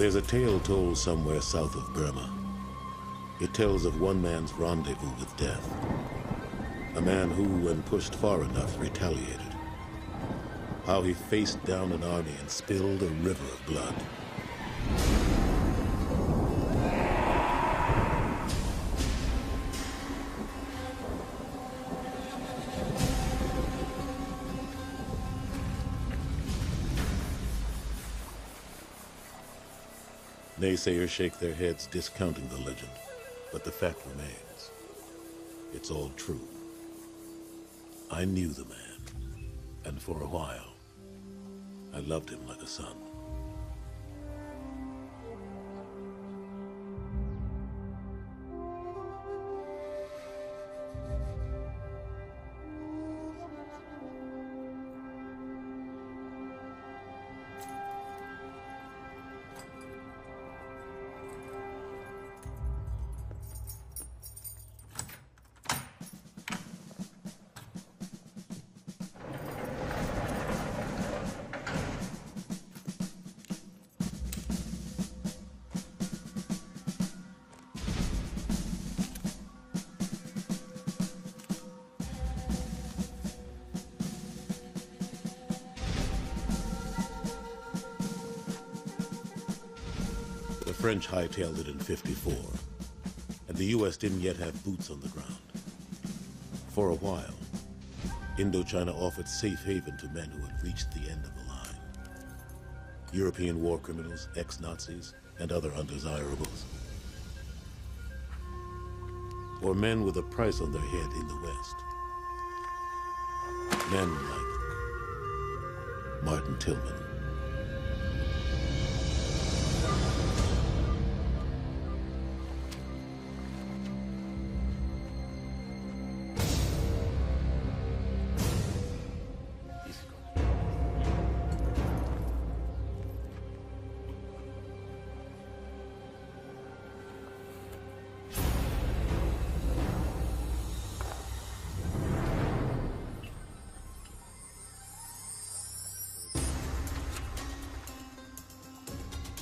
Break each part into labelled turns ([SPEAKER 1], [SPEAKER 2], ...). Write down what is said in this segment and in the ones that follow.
[SPEAKER 1] There's a tale told somewhere south of Burma. It tells of one man's rendezvous with death. A man who, when pushed far enough, retaliated. How he faced down an army and spilled a river of blood. Naysayers shake their heads, discounting the legend, but the fact remains. It's all true. I knew the man, and for a while, I loved him like a son. The French hightailed it in '54, and the U.S. didn't yet have boots on the ground. For a while, Indochina offered safe haven to men who had reached the end of the line. European war criminals, ex-Nazis, and other undesirables. Or men with a price on their head in the West. Men like Martin Tillman.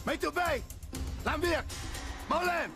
[SPEAKER 2] Meet Bay! L'Envir! Moulin!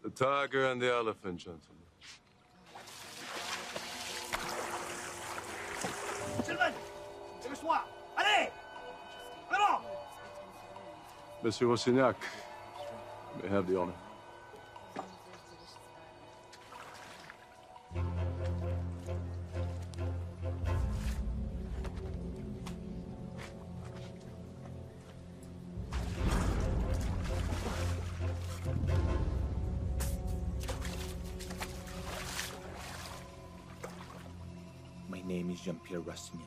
[SPEAKER 3] The tiger and the elephant, gentlemen.
[SPEAKER 2] Gentlemen, c'est le soir. Allez! Allons!
[SPEAKER 3] Monsieur Rossignac, you may have the honor.
[SPEAKER 4] My name is Jean-Pierre Rastignac.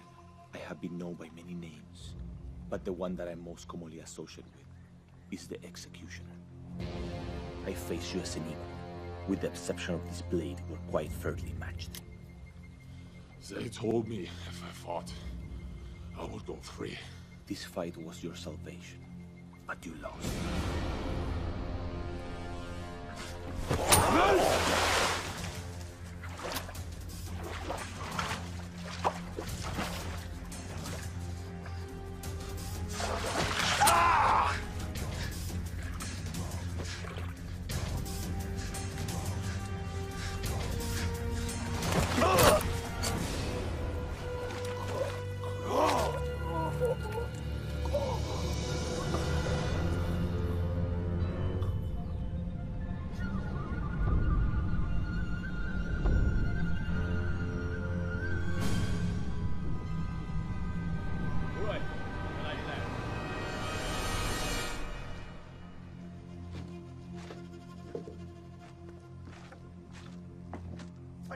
[SPEAKER 4] I have been known by many names. but the one that I'm most commonly associated with is the executioner. I face you as an equal. With the exception of this blade, we're quite fairly matched.
[SPEAKER 3] They told me if I fought, I would go free.
[SPEAKER 4] This fight was your salvation, but you lost.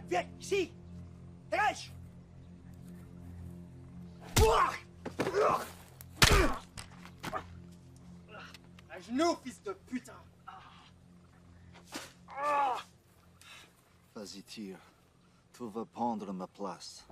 [SPEAKER 2] Viens, ici! Dégage! À genoux, fils de putain!
[SPEAKER 5] Vas-y, tire. Tu vas prendre ma place.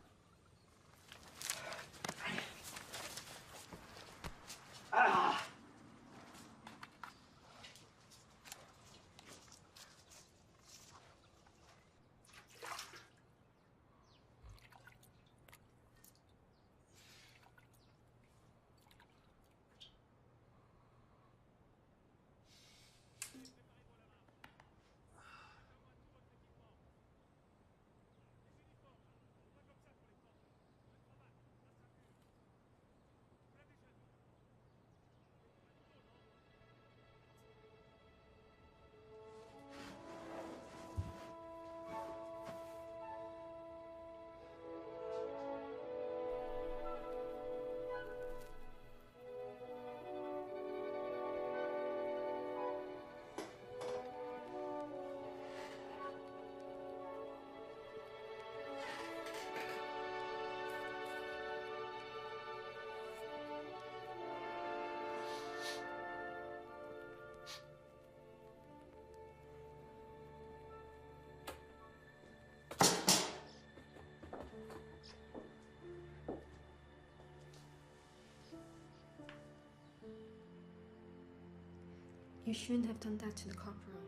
[SPEAKER 6] You shouldn't have done that to the corporal.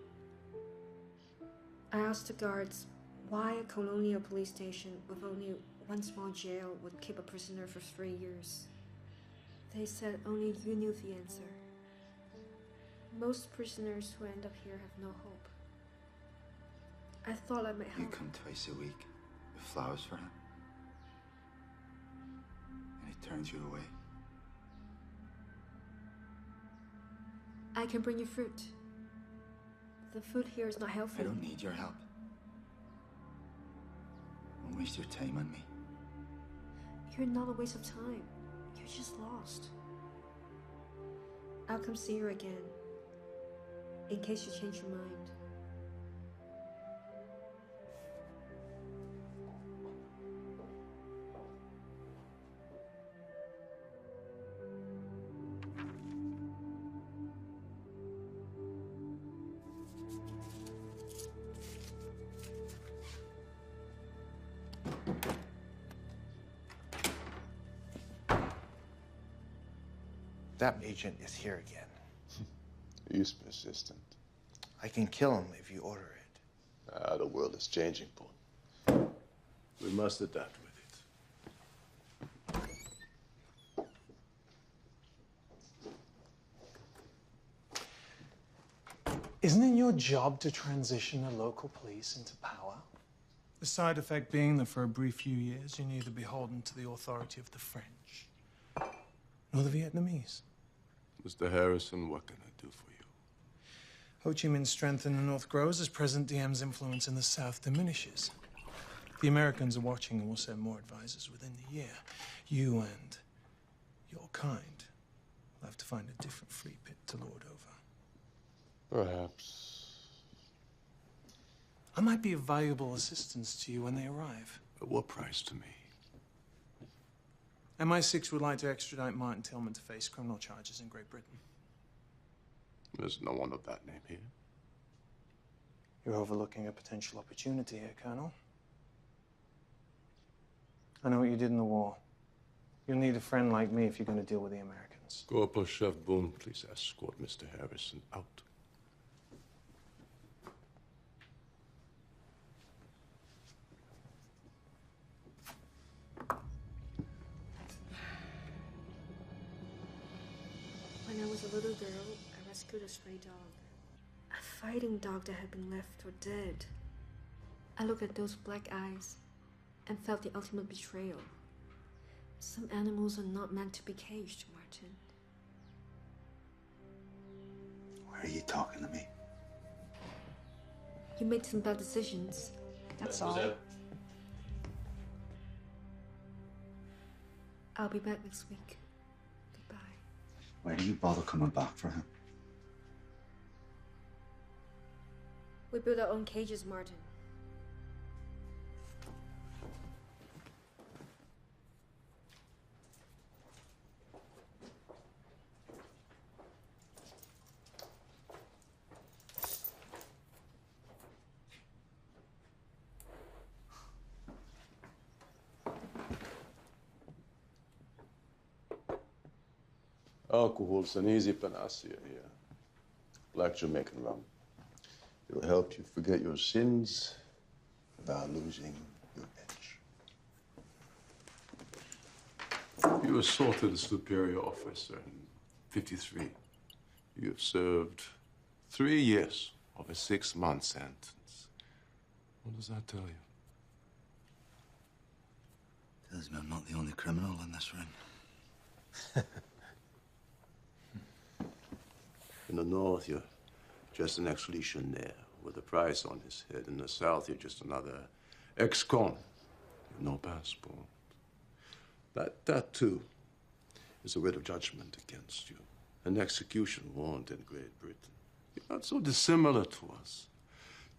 [SPEAKER 6] I asked the guards why a colonial police station with only one small jail would keep a prisoner for 3 years. They said only you knew the answer. Most prisoners who end up here have no hope. I thought I might help.
[SPEAKER 5] You come twice a week with flowers for him. And he turns you away.
[SPEAKER 6] I can bring you fruit. The food here is not healthy.
[SPEAKER 5] I don't need your help. Don't waste your time on me.
[SPEAKER 6] You're not a waste of time. You're just lost. I'll come see you again, in case you change your mind.
[SPEAKER 7] That agent is here again.
[SPEAKER 3] He's persistent.
[SPEAKER 7] I can kill him if you order it.
[SPEAKER 3] The world is changing, Paul. We must adapt with it.
[SPEAKER 8] Isn't it your job to transition the local police into power? The side effect being that for a brief few years, you're neither beholden to the authority of the French nor the Vietnamese.
[SPEAKER 3] Mr. Harrison, what can I do for you?
[SPEAKER 8] Ho Chi Minh's strength in the North grows as President Diem's influence in the South diminishes. The Americans are watching and will send more advisors within the year. You and your kind will have to find a different free pit to lord over.
[SPEAKER 3] Perhaps.
[SPEAKER 8] I might be of valuable assistance to you when they arrive.
[SPEAKER 3] At what price to me?
[SPEAKER 8] MI6 would like to extradite Martin Tillman to face criminal charges in Great Britain.
[SPEAKER 3] There's no one of that name here.
[SPEAKER 8] You're overlooking a potential opportunity here, Colonel. I know what you did in the war. You'll need a friend like me if you're going to deal with the Americans.
[SPEAKER 3] Corporal Chef Boone, please escort Mr. Harrison out.
[SPEAKER 6] When I was a little girl, I rescued a stray dog. A fighting dog that had been left for dead. I looked at those black eyes and felt the ultimate betrayal. Some animals are not meant to be caged, Martin.
[SPEAKER 5] Why are you talking to me?
[SPEAKER 6] You made some bad decisions. That's all. I'll be back next week. Goodbye.
[SPEAKER 5] Why do you bother coming back for him?
[SPEAKER 6] We build our own cages, Martin.
[SPEAKER 3] Alcohol's an easy panacea here. Black Jamaican rum. It'll help you forget your sins without losing your edge. You assaulted a superior officer in '53. You have served 3 years of a 6-month sentence. What does that tell you?
[SPEAKER 5] Tells me I'm not the only criminal in this ring.
[SPEAKER 3] In the north, you're just an ex-legionnaire with a price on his head. In the south, you're just another ex-con with no passport. That too is a writ of judgment against you. An execution warrant in Great Britain. You're not so dissimilar to us.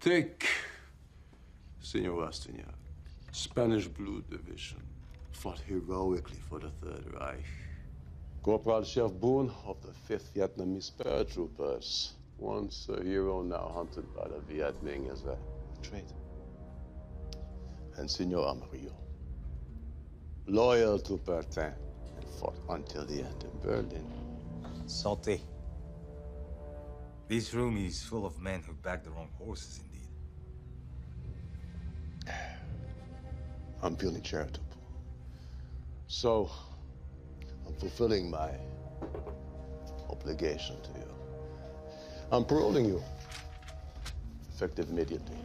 [SPEAKER 3] Take Senor Rastignac, Spanish Blue Division, fought heroically for the Third Reich. Corporal Chef Boone of the 5th Vietnamese paratroopers. Once a hero, now hunted by the Viet Minh as a traitor. And Senor Amarillo, loyal to Bertin, and fought until the end in Berlin.
[SPEAKER 9] Santé. This room is full of men who back the wrong horses, indeed.
[SPEAKER 3] I'm feeling charitable. So, I'm fulfilling my obligation to you. I'm paroling you, effective immediately.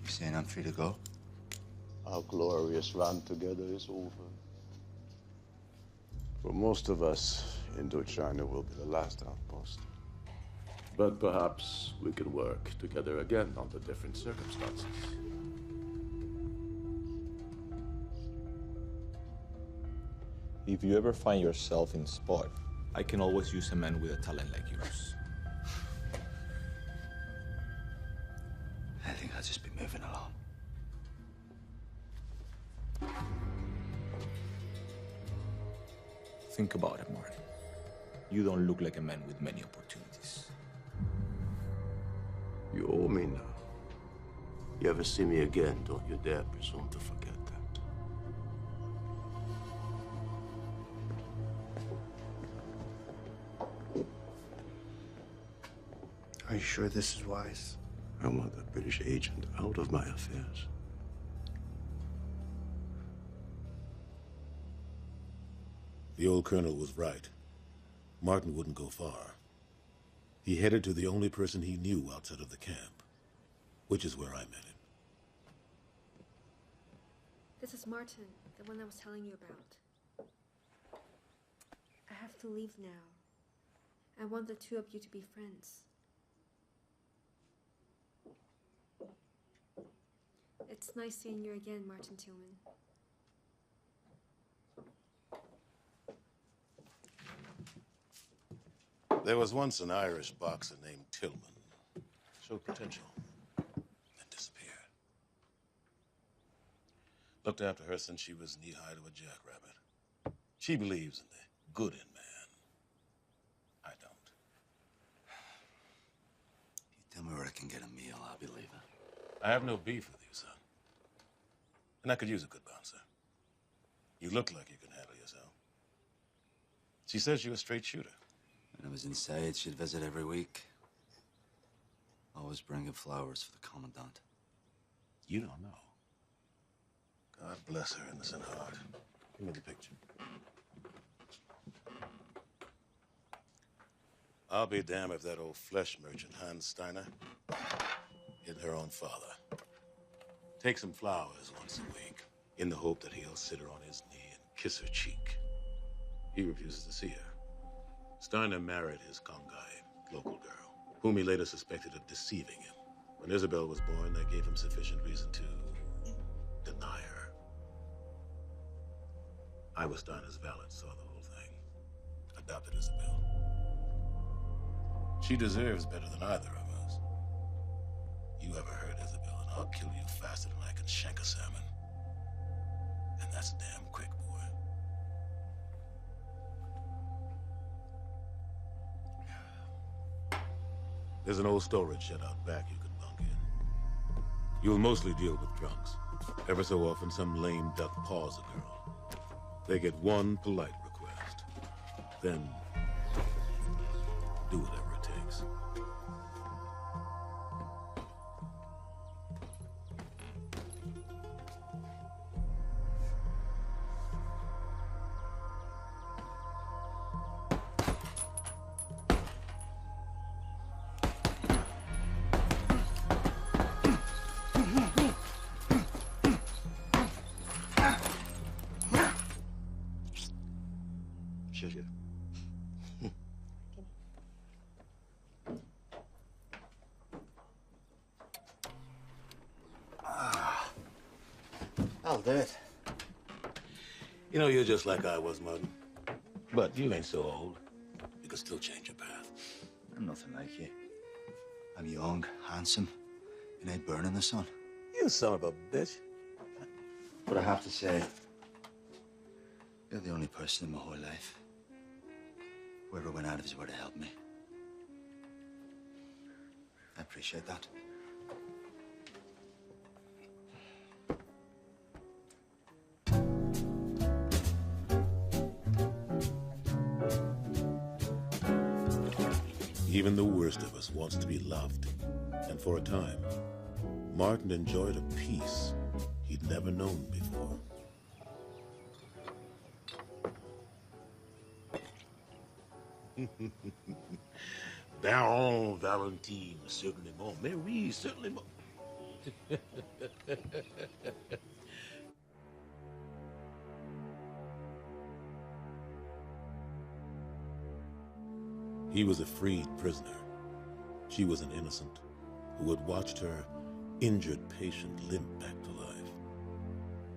[SPEAKER 5] You saying I'm free to go?
[SPEAKER 3] Our glorious run together is over. For most of us, Indochina will be the last outpost. But perhaps we can work together again under different circumstances.
[SPEAKER 4] If you ever find yourself in spot, I can always use a man with a talent like yours.
[SPEAKER 5] I think I'll just be moving along.
[SPEAKER 4] Think about it, Martin. You don't look like a man with many opportunities.
[SPEAKER 3] You owe me now. You ever see me again, don't you dare presume to forget that.
[SPEAKER 7] Are you sure this is wise?
[SPEAKER 3] I want the British agent out of my affairs.
[SPEAKER 1] The old colonel was right. Martin wouldn't go far. He headed to the only person he knew outside of the camp, which is where I met him.
[SPEAKER 6] This is Martin, the one I was telling you about. I have to leave now. I want the two of you to be friends. It's nice seeing you again, Martin Tillman.
[SPEAKER 1] There was once an Irish boxer named Tillman. Showed potential. Looked after her since she was knee-high to a jackrabbit. She believes in the good in man. I don't.
[SPEAKER 5] You tell me where I can get a meal, I'll be leaving.
[SPEAKER 1] I have no beef with you, son. And I could use a good bouncer. You look like you can handle yourself. She says you're a straight shooter.
[SPEAKER 5] When I was inside, she'd visit every week. Always bringing flowers for the commandant.
[SPEAKER 1] You don't know. God bless her innocent heart. Give me the picture. I'll be damned if that old flesh merchant, Hans Steiner, hit her own father. Takes him flowers once a week, in the hope that he'll sit her on his knee and kiss her cheek. He refuses to see her. Steiner married his Kongai, local girl, whom he later suspected of deceiving him. When Isabel was born, that gave him sufficient reason to deny her. I was Steiner's valet, saw the whole thing. Adopted Isabel. She deserves better than either of us. You ever hurt Isabel, and I'll kill you faster than I can shank a salmon. And that's damn quick, boy. There's an old storage shed out back you can bunk in. You'll mostly deal with drunks. Ever so often, some lame duck paws a girl. They get one polite request. Then, do whatever it takes.
[SPEAKER 5] Sugar.
[SPEAKER 7] I'll do it.
[SPEAKER 1] You know, you're just like I was, Martin. But you ain't so old. You can still change your path.
[SPEAKER 5] I'm nothing like you. I'm young, handsome, and I burn in the sun.
[SPEAKER 1] You son of a bitch.
[SPEAKER 5] But I have to say, you're the only person in my whole life who ever went out of his way to help me. I appreciate that.
[SPEAKER 1] Even the worst of us wants to be loved. And for a time, Martin enjoyed a peace he'd never known before. Baron Valentine, certainement. Mais oui, certainement. He was a freed prisoner. She was an innocent who had watched her injured patient limp back to life.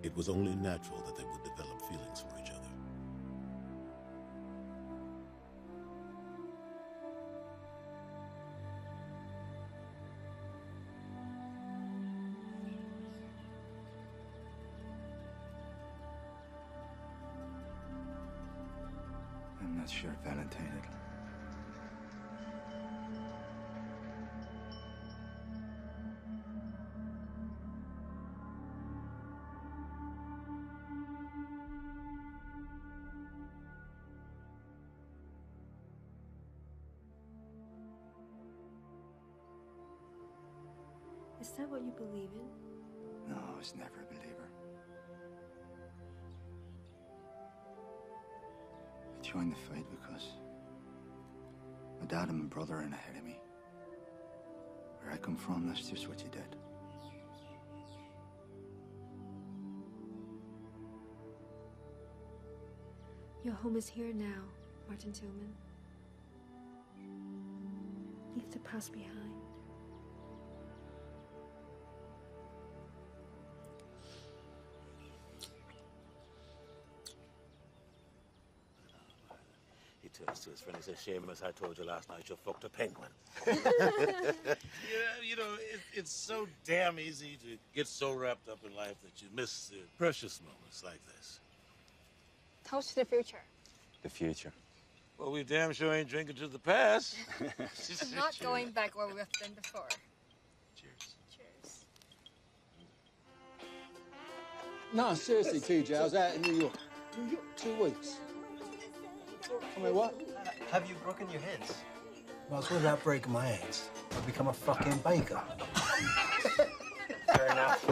[SPEAKER 1] It was only natural that they would develop feelings for each other.
[SPEAKER 5] I'm not sure Valentine had...
[SPEAKER 6] Is that what you believe in?
[SPEAKER 5] No, I was never a believer. I joined the fight because my dad and my brother are in ahead of me. Where I come from, that's just what you did.
[SPEAKER 6] Your home is here now, Martin Tillman. Leave the past behind.
[SPEAKER 1] turns to his friend. He says, Seamus, I told you last night you fucked a penguin. It's so damn easy to get so wrapped up in life that you miss the precious moments like this.
[SPEAKER 6] Toast to the future.
[SPEAKER 5] The future.
[SPEAKER 1] Well, we damn sure ain't drinking to the past.
[SPEAKER 6] I'm not going back where we've been before.
[SPEAKER 5] Cheers.
[SPEAKER 6] Cheers.
[SPEAKER 10] No, seriously, TJ, I was out in New York. 2 weeks. I mean, what?
[SPEAKER 7] Have you broken your hands?
[SPEAKER 10] Well, it's without breaking my hands. I've become a fucking baker.
[SPEAKER 7] Fair enough.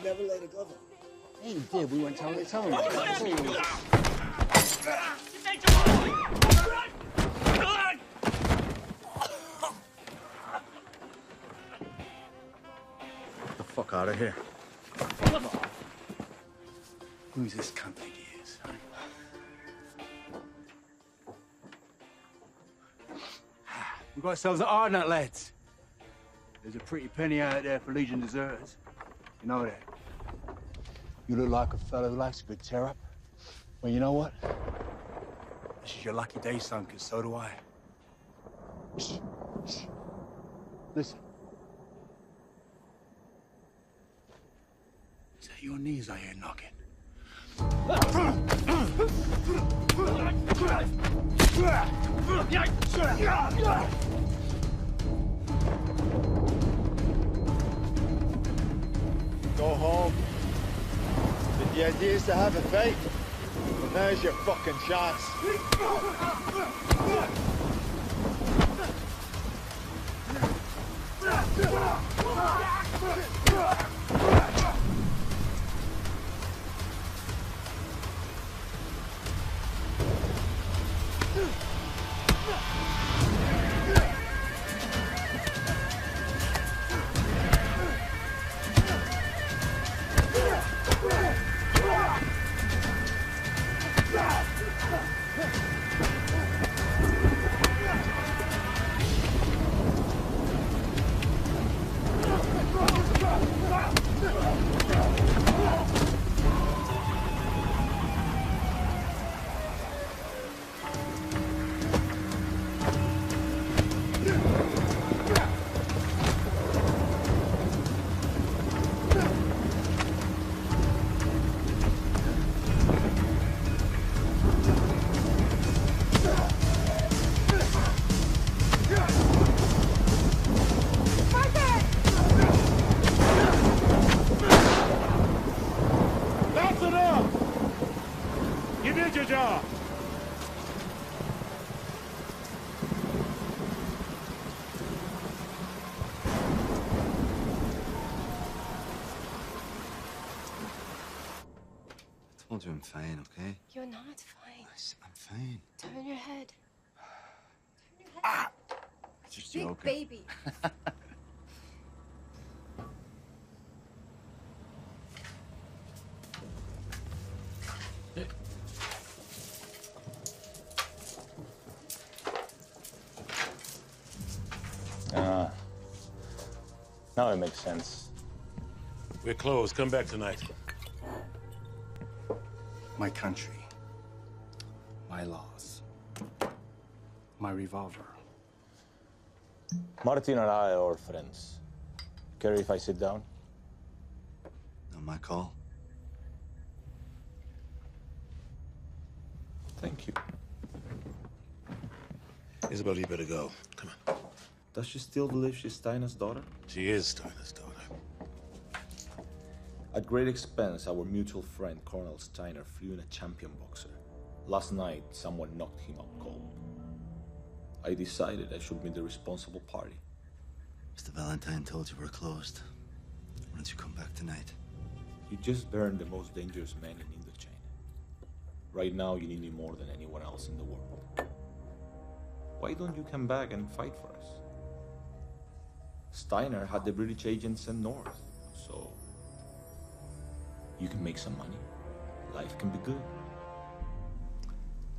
[SPEAKER 10] Never let it go. Yeah, you did. We went tongue to tongue.
[SPEAKER 5] Get the fuck out of here.
[SPEAKER 10] Who's this cunt think he is? Huh? We got ourselves an hard nut, lads. There's a pretty penny out there for Legion deserters. You know that. You look like a fellow who likes a good tear up. Well, you know what? This is your lucky day, son, because so do I. Shh. Shh. Listen. Is that your knees I hear knocking?
[SPEAKER 11] Go home. But the idea is to have a fight. Well, now's your fucking chance.
[SPEAKER 5] I told you I'm fine, okay?
[SPEAKER 6] You're not fine.
[SPEAKER 5] I'm fine.
[SPEAKER 6] Turn your head. Turn your head.
[SPEAKER 5] Ah! Just
[SPEAKER 6] Big
[SPEAKER 5] joking.
[SPEAKER 6] baby.
[SPEAKER 4] Now it makes sense.
[SPEAKER 1] We're closed. Come back tonight.
[SPEAKER 10] My country. My laws. My revolver.
[SPEAKER 4] Martin and I are old friends. Care if I sit down?
[SPEAKER 5] Not my call.
[SPEAKER 4] Thank you.
[SPEAKER 1] Isabel, you better go. Come on.
[SPEAKER 4] Does she still believe she's Steiner's daughter?
[SPEAKER 1] She is Steiner's daughter.
[SPEAKER 4] At great expense, our mutual friend Colonel Steiner flew in a champion boxer. Last night, someone knocked him out cold. I decided I should meet the responsible party.
[SPEAKER 5] Mr. Valentine told you we're closed. Why don't you come back tonight?
[SPEAKER 4] You just burned the most dangerous man in Indochina. Right now, you need me more than anyone else in the world. Why don't you come back and fight for us? Steiner had the British agents sent north, so you can make some money. Life can be good.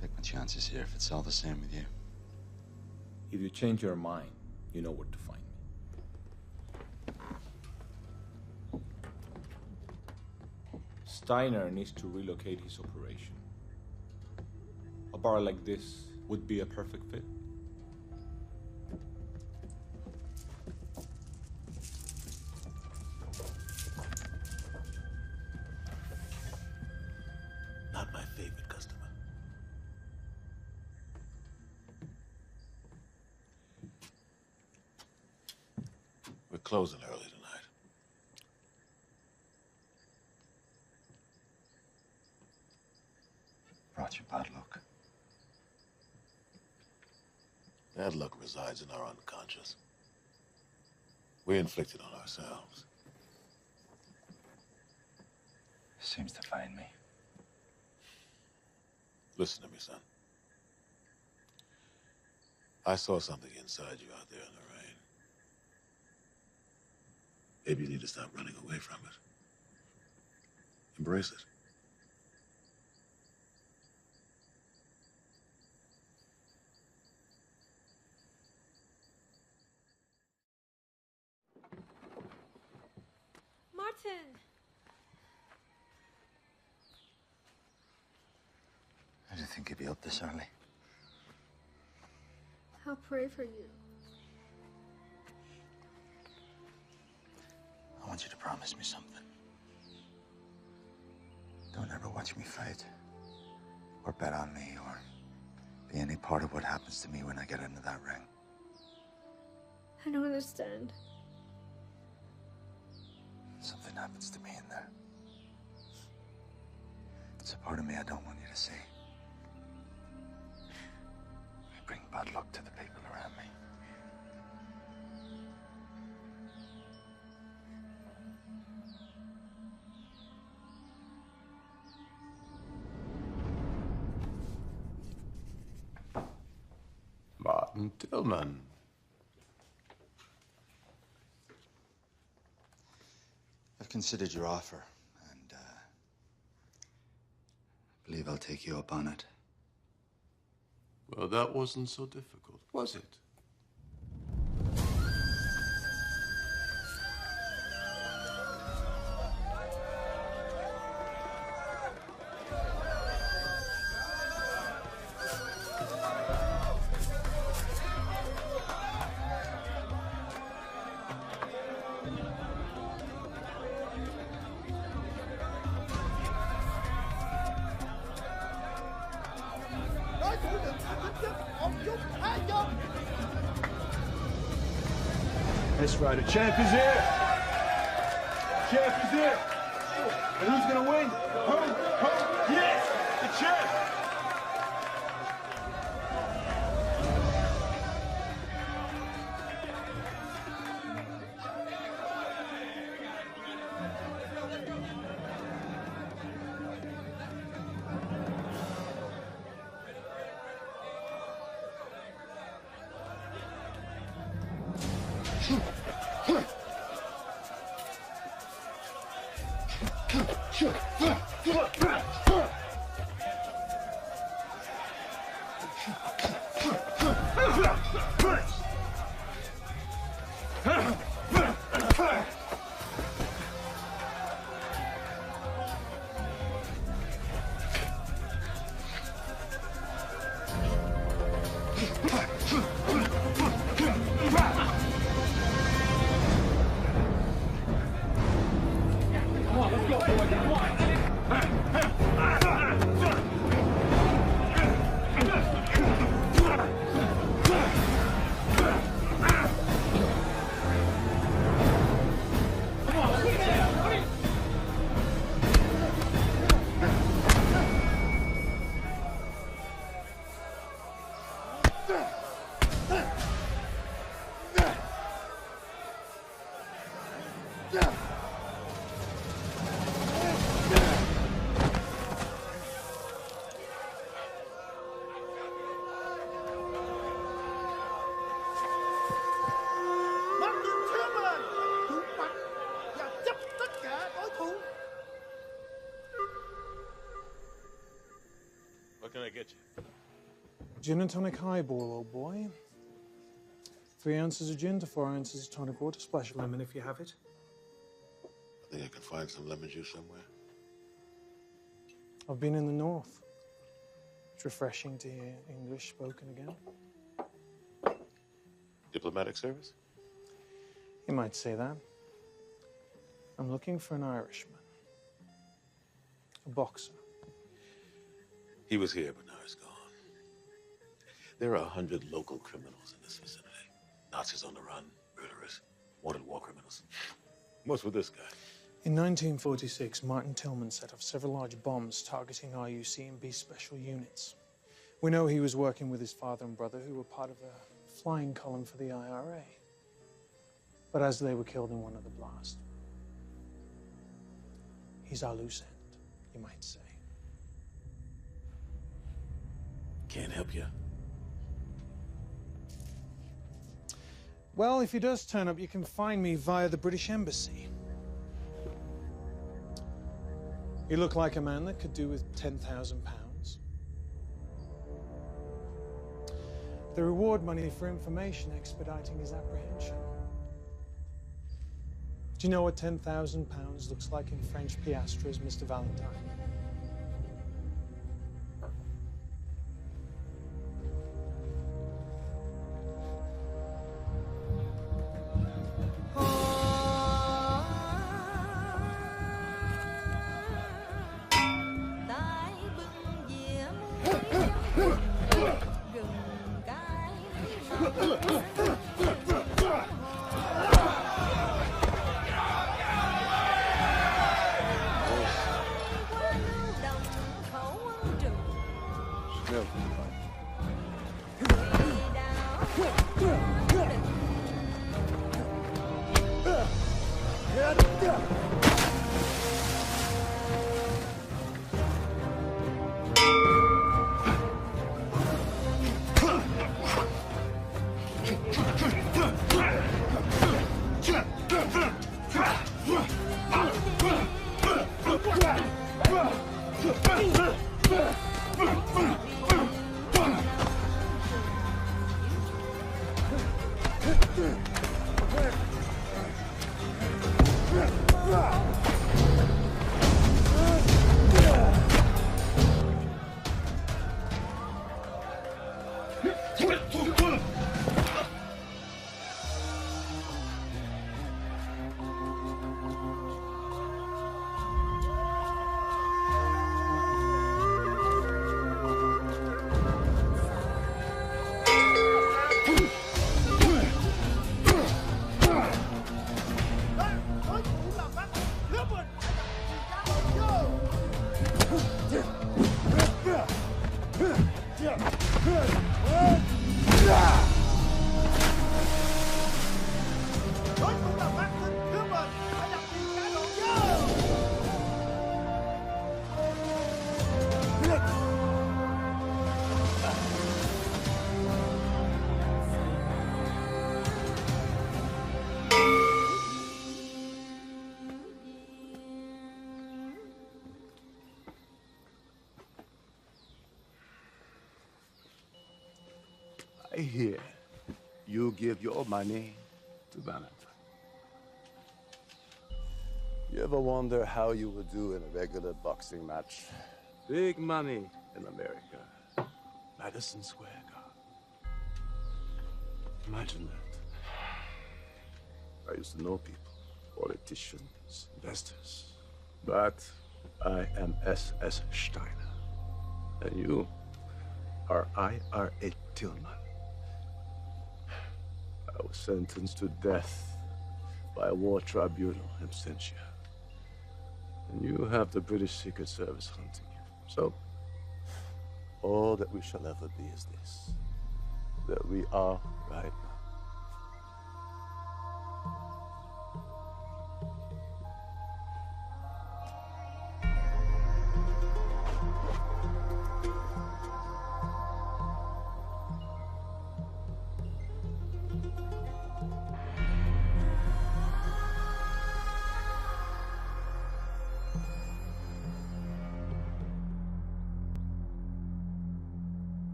[SPEAKER 5] Take my chances here if it's all the same with you.
[SPEAKER 4] If you change your mind, you know where to find me. Steiner needs to relocate his operation. A bar like this would be a perfect fit.
[SPEAKER 1] Not my favorite customer. We're closing early tonight.
[SPEAKER 5] Brought you bad luck.
[SPEAKER 1] Bad luck resides in our unconscious. We inflict it on ourselves.
[SPEAKER 5] Seems to find me.
[SPEAKER 1] Listen to me, son. I saw something inside you out there in the rain. Maybe you need to stop running away from it. Embrace it.
[SPEAKER 6] Martin!
[SPEAKER 5] I didn't think you'd be up this early.
[SPEAKER 6] I'll pray for you.
[SPEAKER 5] I want you to promise me something. Don't ever watch me fight, or bet on me, or be any part of what happens to me when I get into that ring.
[SPEAKER 6] I don't understand.
[SPEAKER 5] Something happens to me in there. It's a part of me I don't want you to see. I bring bad luck to the people around me.
[SPEAKER 3] Martin Tillman.
[SPEAKER 5] I've considered your offer, and believe I'll take you up on it.
[SPEAKER 3] Well, that wasn't so difficult, was it?
[SPEAKER 10] That's right, the champ is here! Champ is here! And who's gonna win? Who? Yes! The champ!
[SPEAKER 1] What can I get you?
[SPEAKER 8] Gin and tonic highball, old boy. 3 ounces of gin to 4 ounces of tonic water. Splash of lemon if you have it.
[SPEAKER 1] I think I can find some lemon juice somewhere.
[SPEAKER 8] I've been in the north. It's refreshing to hear English spoken again.
[SPEAKER 1] Diplomatic service?
[SPEAKER 8] You might say that. I'm looking for an Irishman. A boxer.
[SPEAKER 1] He was here, but now he's gone. There are 100 local criminals in this vicinity. Nazis on the run, murderers, wanted war criminals. What's with this guy?
[SPEAKER 8] In 1946, Martin Tillman set off several large bombs targeting RUC and B special units. We know he was working with his father and brother, who were part of a flying column for the IRA. But as they were killed in one of the blasts, he's our loose end, you might say.
[SPEAKER 1] Can't help you.
[SPEAKER 8] Well, if he does turn up, you can find me via the British Embassy. You look like a man that could do with £10,000. The reward money for information expediting his apprehension. Do you know what £10,000 looks like in French piastres, Mr. Valentine?
[SPEAKER 3] I hear you give your money to Valentine. You ever wonder how you would do in a regular boxing match? Big money in America. Madison Square Garden. Imagine that. I used to know people, politicians, investors. But I am S.S. Steiner. And you are IRA Tillman. I was sentenced to death by a war tribunal in absentia. And you have the British Secret Service hunting you. So, all that we shall ever be is this, that we are right now.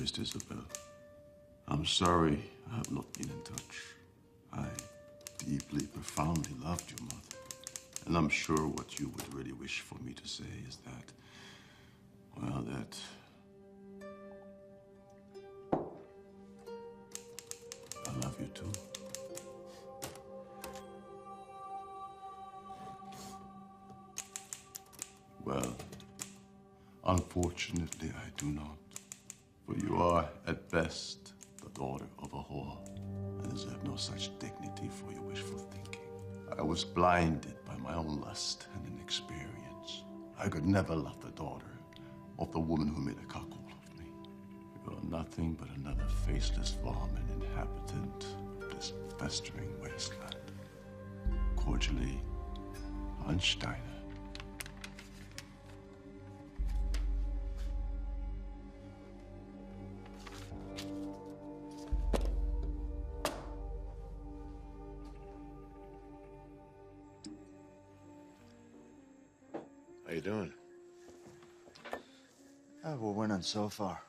[SPEAKER 3] Dearest Isabel, I'm sorry I have not been in touch. I deeply, profoundly loved your mother. And I'm sure what you would really wish for me to say is that, well, that I love you too. Well, unfortunately, I do not. For you are, at best, the daughter of a whore, and deserve no such dignity for your wishful thinking. I was blinded by my own lust and inexperience. I could never love the daughter of the woman who made a cuckold of me. You are nothing but another faceless varmint inhabitant of this festering wasteland. Cordially, Einstein.
[SPEAKER 1] How you doing?
[SPEAKER 5] We're winning so far.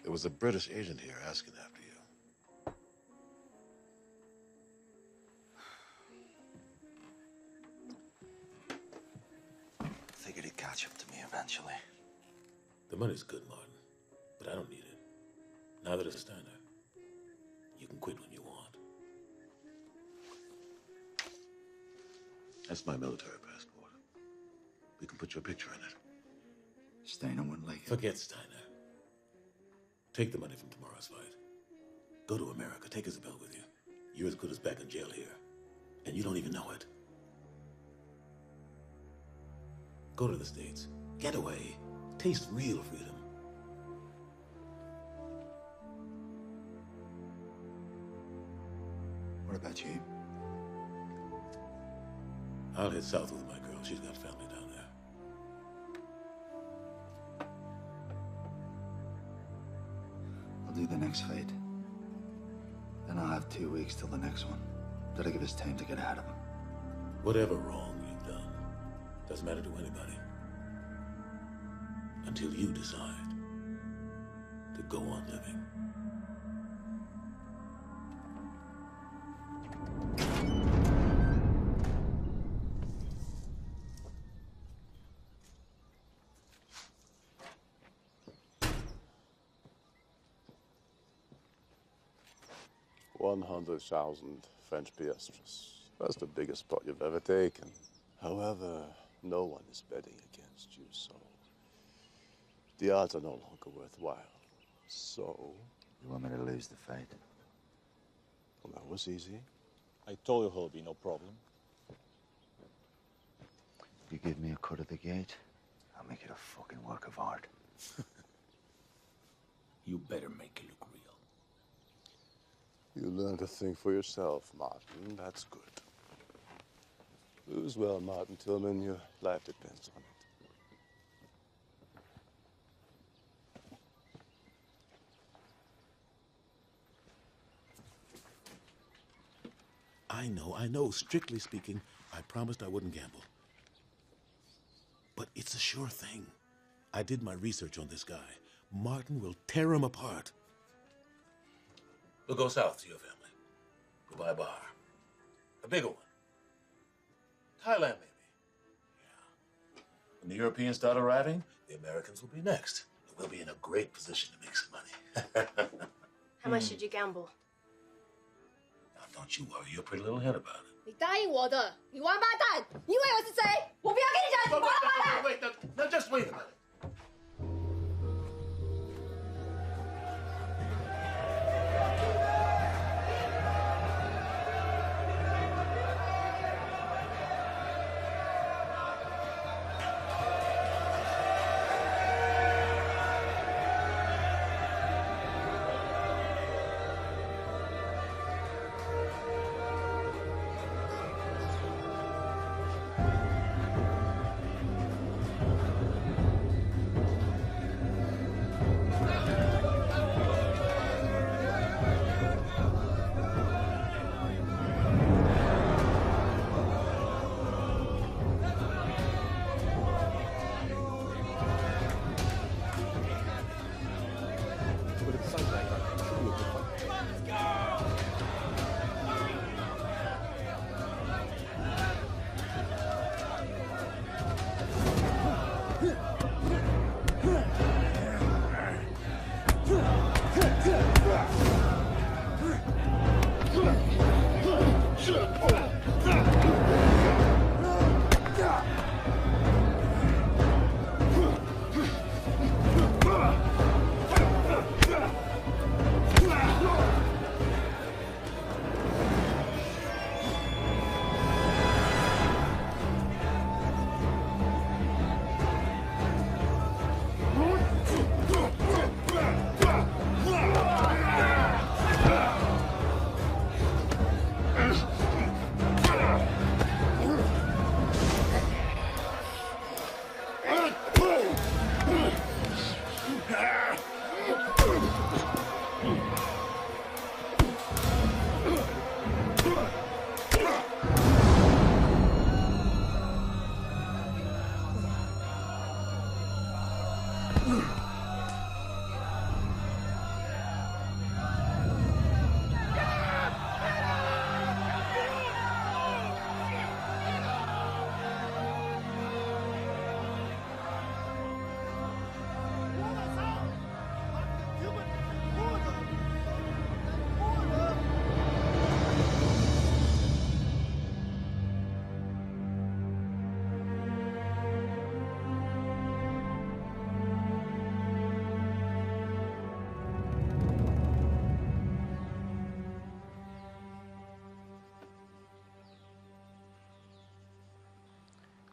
[SPEAKER 1] There was a British agent here asking after you.
[SPEAKER 5] Figured he'd catch up to me eventually.
[SPEAKER 1] The money's good, Martin, but I don't need it. Neither does Steiner. You can quit when you want. That's my military passport. We can put your picture in it.
[SPEAKER 5] Steiner wouldn't like it.
[SPEAKER 1] Forget Steiner. Take the money from tomorrow's fight. Go to America. Take Isabel with you. You're as good as back in jail here. And you don't even know it. Go to the States. Get away. Taste real freedom.
[SPEAKER 5] What about you?
[SPEAKER 1] I'll head south with my girl. She's got family down there.
[SPEAKER 5] I'll do the next fight. Then I'll have 2 weeks till the next one. That'll give us time to get ahead of him.
[SPEAKER 1] Whatever wrong you've done doesn't matter to anybody. Until you decide to go on living.
[SPEAKER 3] $100,000 French piastres. That's the biggest pot you've ever taken. However, no one is betting against you, so the odds are no longer worthwhile. So,
[SPEAKER 5] You want me to lose the fight?
[SPEAKER 3] well, that was easy.
[SPEAKER 4] I told you it'll be no problem.
[SPEAKER 5] You give me a cut of the gate, I'll make it a fucking work of art.
[SPEAKER 4] You better make it look real.
[SPEAKER 3] You learn to think for yourself, Martin. That's good. Lose well, Martin Tillman. Your life depends on it.
[SPEAKER 1] I know. Strictly speaking, I promised I wouldn't gamble. But it's a sure thing. I did my research on this guy. Martin will tear him apart. We'll go south to your family. We'll buy a bar. A bigger one. Thailand, maybe. Yeah. When the Europeans start arriving, the Americans will be next. And we'll be in a great position to make some money.
[SPEAKER 12] How much did you gamble?
[SPEAKER 1] Now, don't you worry your pretty little head about it.
[SPEAKER 12] 你答应我的，你王八蛋！你以为我是谁？我不要跟你讲，你王八蛋！
[SPEAKER 1] Wait, no, just wait a minute.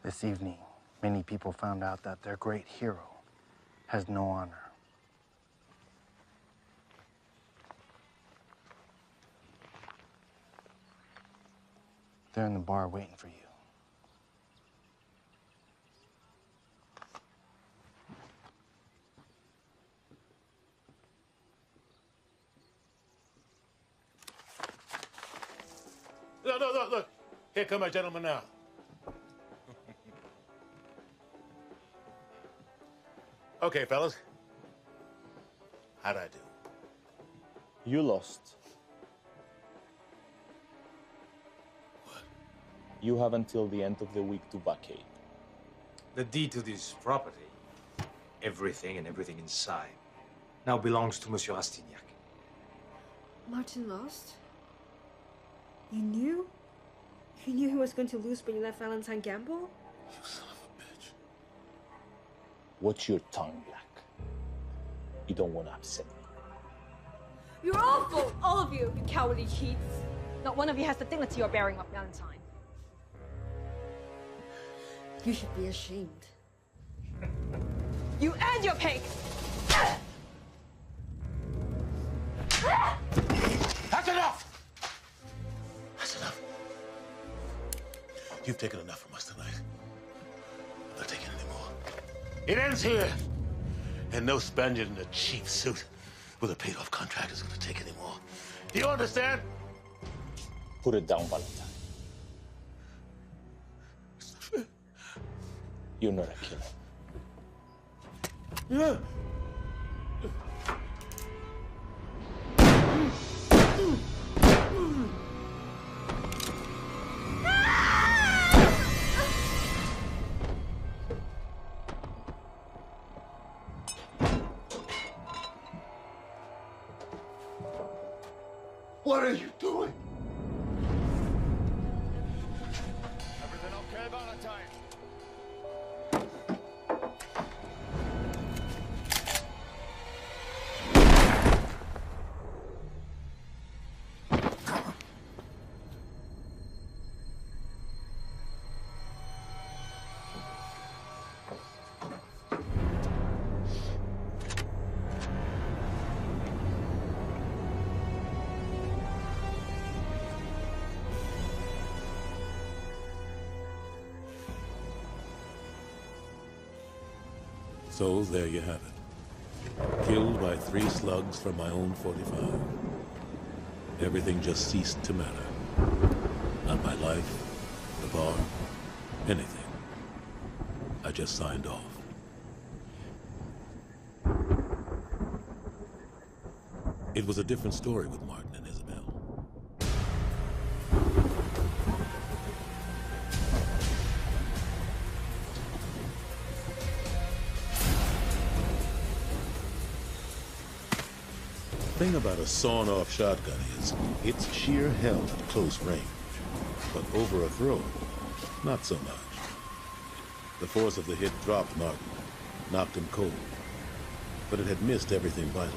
[SPEAKER 7] This evening, many people found out that their great hero has no honor. They're in the bar waiting for you.
[SPEAKER 1] Look. Here come my gentlemen now. Okay, fellas. How'd I do?
[SPEAKER 4] You lost.
[SPEAKER 1] What?
[SPEAKER 4] You have until the end of the week to vacate.
[SPEAKER 9] The deed to this property, everything and everything inside, now belongs to Monsieur Rastignac.
[SPEAKER 6] Martin lost? You knew? You knew he was going to lose when you let Valentine gamble?
[SPEAKER 1] You son of a bitch.
[SPEAKER 4] Watch your tongue, Black. You don't want to upset me.
[SPEAKER 12] You're awful, all of you cowardly cheats. Not one of you has the dignity or bearing of Valentine.
[SPEAKER 6] You should be ashamed.
[SPEAKER 12] You and your pig!
[SPEAKER 1] That's enough! That's enough. You've taken enough from us tonight. I'm not taking any more. It ends here. And no Spaniard in a cheap suit with a paid-off contract is going to take any more. Do you understand?
[SPEAKER 4] Put it down, Valentine. You're not a killer.
[SPEAKER 1] Yeah.
[SPEAKER 3] What are you doing?
[SPEAKER 11] Everything okay, Valentine?
[SPEAKER 1] So there you have it. Killed by 3 slugs from my own 45. Everything just ceased to matter. Not my life, the bar, anything. I just signed off. It was a different story with Martin and Isabel. The thing about a sawn-off shotgun is it's sheer hell at close range. But over a throw, not so much. The force of the hit dropped Martin, knocked him cold. But it had missed everything vital.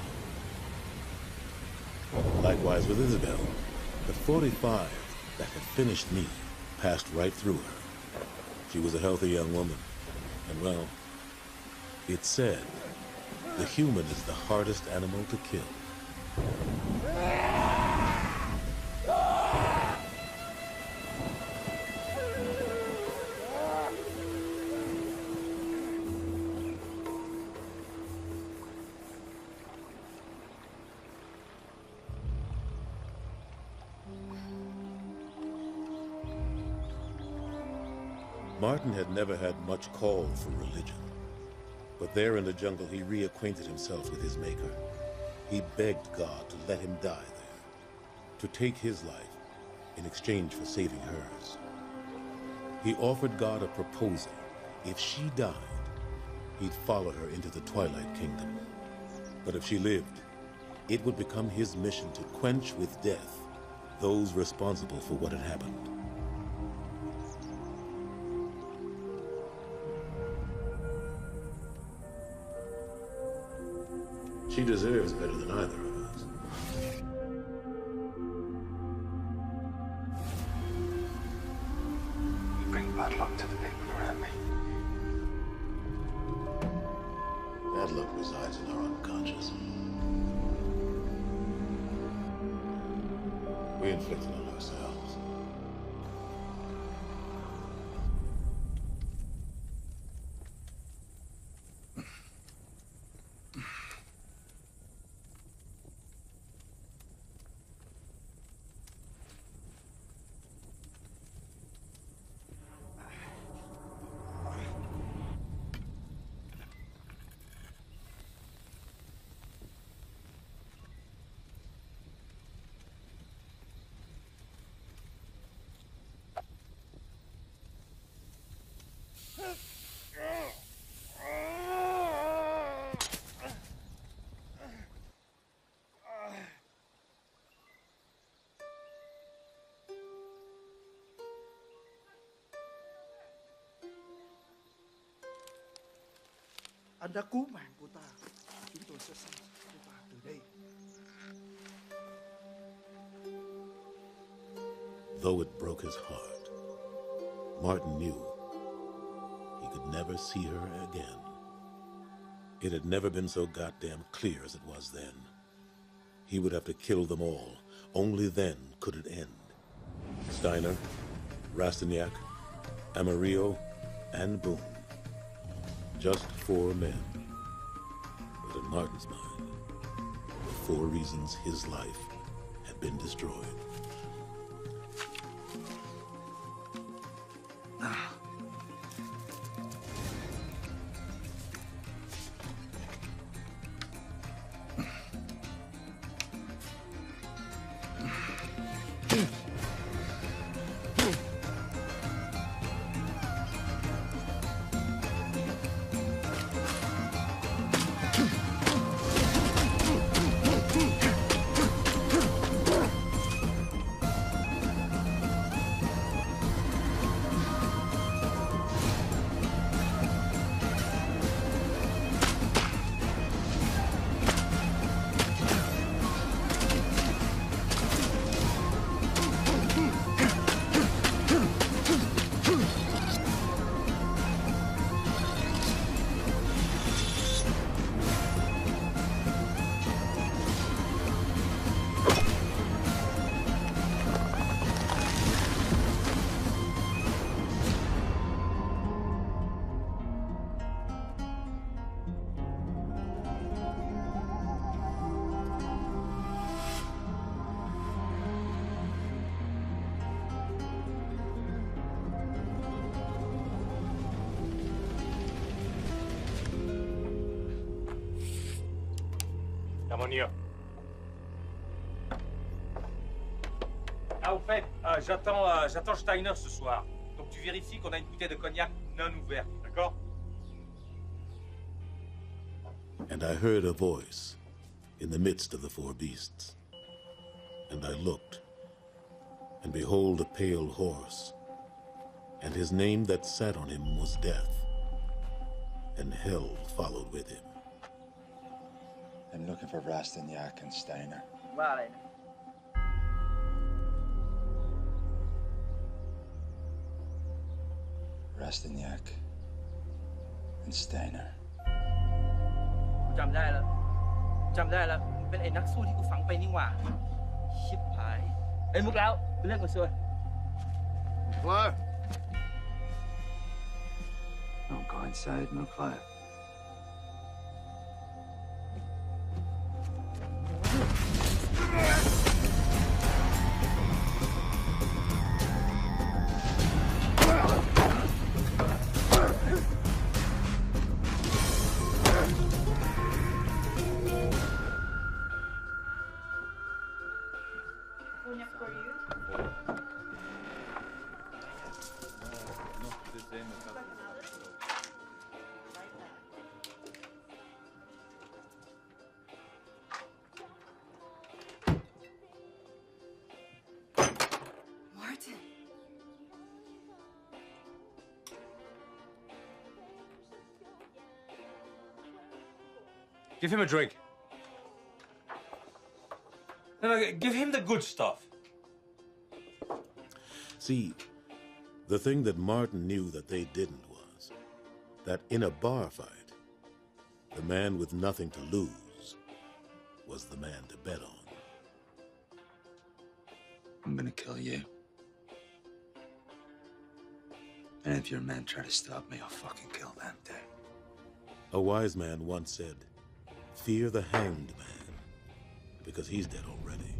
[SPEAKER 1] Likewise with Isabel, the 45 that had finished me passed right through her. She was a healthy young woman. And well, it's said, the human is the hardest animal to kill. Martin had never had much call for religion, but there in the jungle he reacquainted himself with his maker. He begged God to let him die there, to take his life in exchange for saving hers. He offered God a proposal. If she died, he'd follow her into the Twilight Kingdom. But if she lived, it would become his mission to quench with death those responsible for what had happened. She deserves better than either of us.
[SPEAKER 5] We bring bad luck.
[SPEAKER 11] luck to the people around me.
[SPEAKER 1] Bad luck resides in our unconscious. We inflict it on ourselves.
[SPEAKER 13] Anh đã cứu mạng của ta. Chúng tôi sẽ sống với ta từ đây.
[SPEAKER 1] Though it broke his heart, Martin knew he could never see her again. It had never been so goddamn clear as it was then. He would have to kill them all. Only then could it end. Steiner, Rastignac, Amarillo, and Boone. Just 4 men. But in Martin's mind, the 4 reasons his life had been destroyed.
[SPEAKER 9] Ah, au fait, j'attends Steiner ce soir. Donc tu vérifies qu'on a une bouteille de cognac non ouverte, d'accord?
[SPEAKER 1] And I heard a voice in the midst of the 4 beasts. And I looked, and behold a pale horse, and his name that sat on him was Death, and hell followed with him.
[SPEAKER 5] I'm looking for Rastignac and Steiner.
[SPEAKER 14] Vale.
[SPEAKER 5] Rastignac and Steiner.
[SPEAKER 14] จำได้แล้วมันเป็นไอ้นักสู้ที่กูฝังไปนี่หว่าชิบหายไอ้มุกแล้วเป็นเรื่องของส่วน
[SPEAKER 11] Fire. Don't go inside, no fire.
[SPEAKER 6] Martin.
[SPEAKER 9] Give him a drink. No, give him the good stuff.
[SPEAKER 1] See, The thing that Martin knew that they didn't was that in a bar fight, the man with nothing to lose was the man to bet on.
[SPEAKER 5] I'm gonna kill you. And if your men try to stop me, I'll fucking kill them too.
[SPEAKER 1] A wise man once said, "Fear the hanged man, because he's dead already."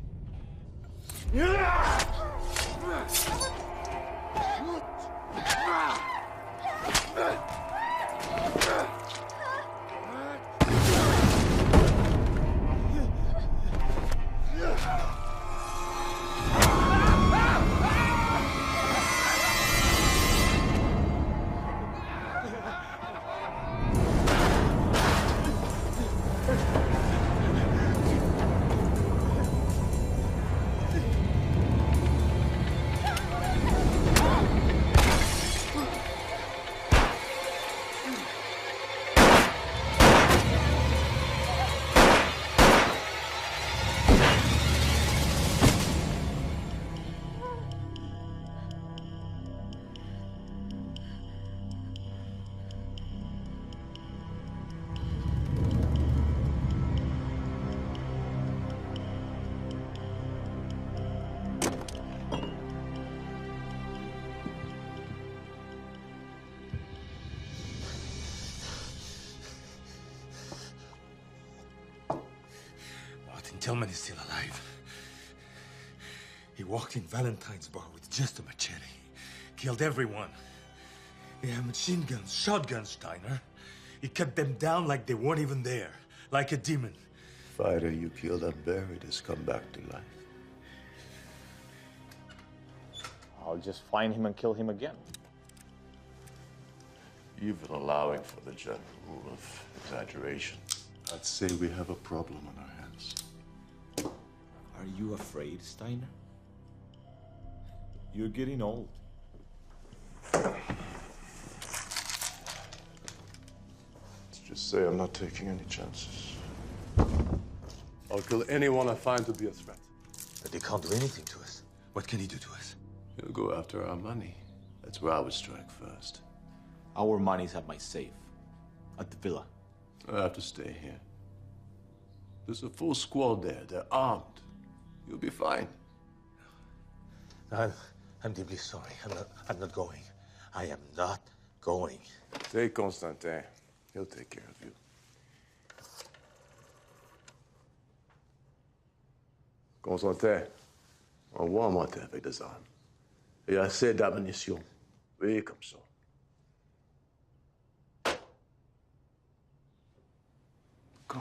[SPEAKER 9] Tillman is still alive. He walked in Valentine's bar with just a machete. Killed everyone. They have machine guns, shotguns, Steiner. He cut them down like they weren't even there. Like a demon.
[SPEAKER 3] Fighter you killed and buried has come back to life.
[SPEAKER 4] I'll just find him and kill him again.
[SPEAKER 3] Even allowing for the general rule of exaggeration, I'd say we have a problem on our hands.
[SPEAKER 4] Are you afraid, Steiner? You're getting old.
[SPEAKER 3] Let's just say I'm not taking any chances. I'll kill anyone I find to be a threat.
[SPEAKER 9] But they can't do anything to us. What can he do to us?
[SPEAKER 3] He'll go after our money. That's where I would strike first.
[SPEAKER 4] Our money's at my safe. At the villa.
[SPEAKER 3] I have to stay here. There's a full squad there. They're armed. You'll be fine.
[SPEAKER 9] I'm deeply sorry. I'm not going. I am not going.
[SPEAKER 3] Take Constantin. He'll take care of you. Constantin, envoie un moteur avec des armes. Et assez d'ammunition. Oui, comme ça. Go.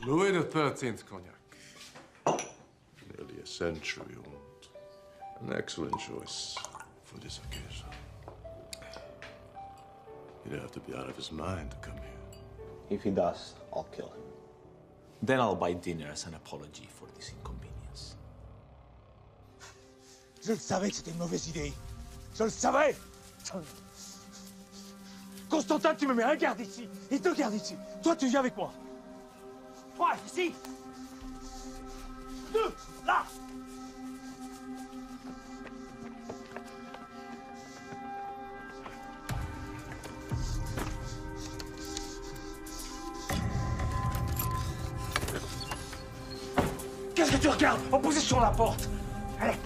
[SPEAKER 3] Louis XIII cognac. Nearly a century old. An excellent choice for this occasion. He'd have to be out of his mind to come here.
[SPEAKER 4] If he does, I'll kill him. Then I'll buy dinner as an apology for this inconvenience.
[SPEAKER 2] Je le savais que c'était une mauvaise idée. Je le savais. Constantin, tu me mets un garde ici et deux gardes ici. Toi, tu viens avec moi. Toi, ici. Deux, là. Qu'est-ce que tu regardes? En position la porte. Allez.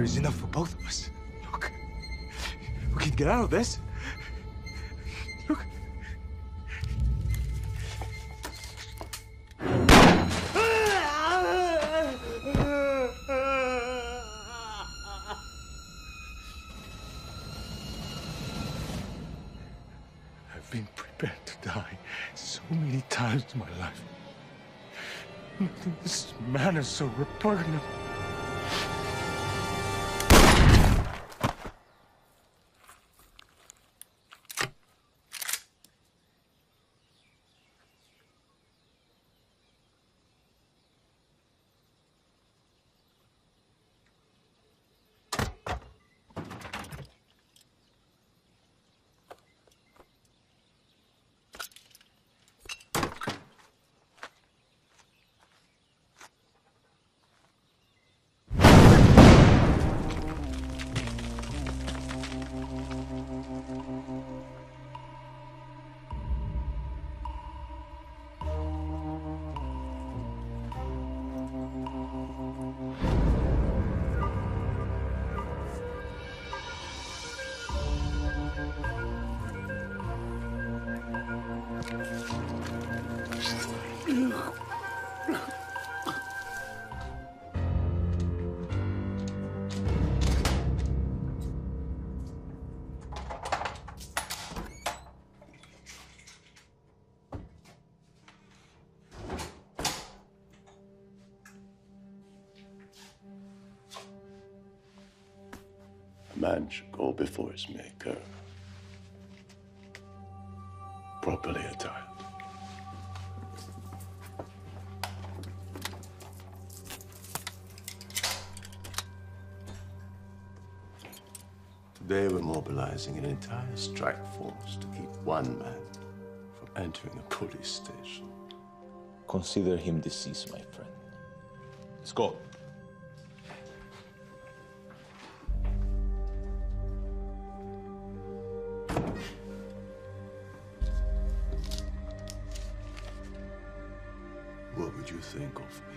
[SPEAKER 9] here is enough for both of us. Look, we can get out of this. Look. I've been prepared to die so many times in my life. This man is so repugnant.
[SPEAKER 3] A man should go before his maker, properly attired. Today we're mobilizing an entire strike force to keep one man from entering a police station.
[SPEAKER 4] Consider him deceased, my friend. Let's go.
[SPEAKER 3] What would you think of me?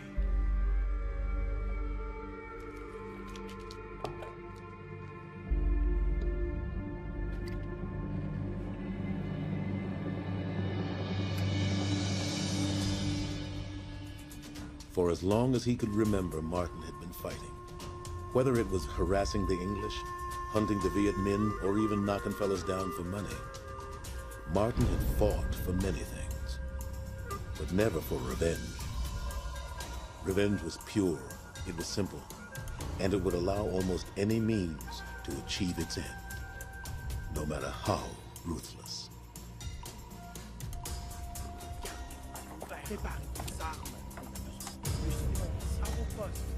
[SPEAKER 1] For as long as he could remember, Martin had been fighting. Whether it was harassing the English, hunting the Viet Minh, or even knocking fellas down for money, Martin had fought for many things, but never for revenge. Revenge was pure, it was simple, and it would allow almost any means to achieve its end, no matter how ruthless.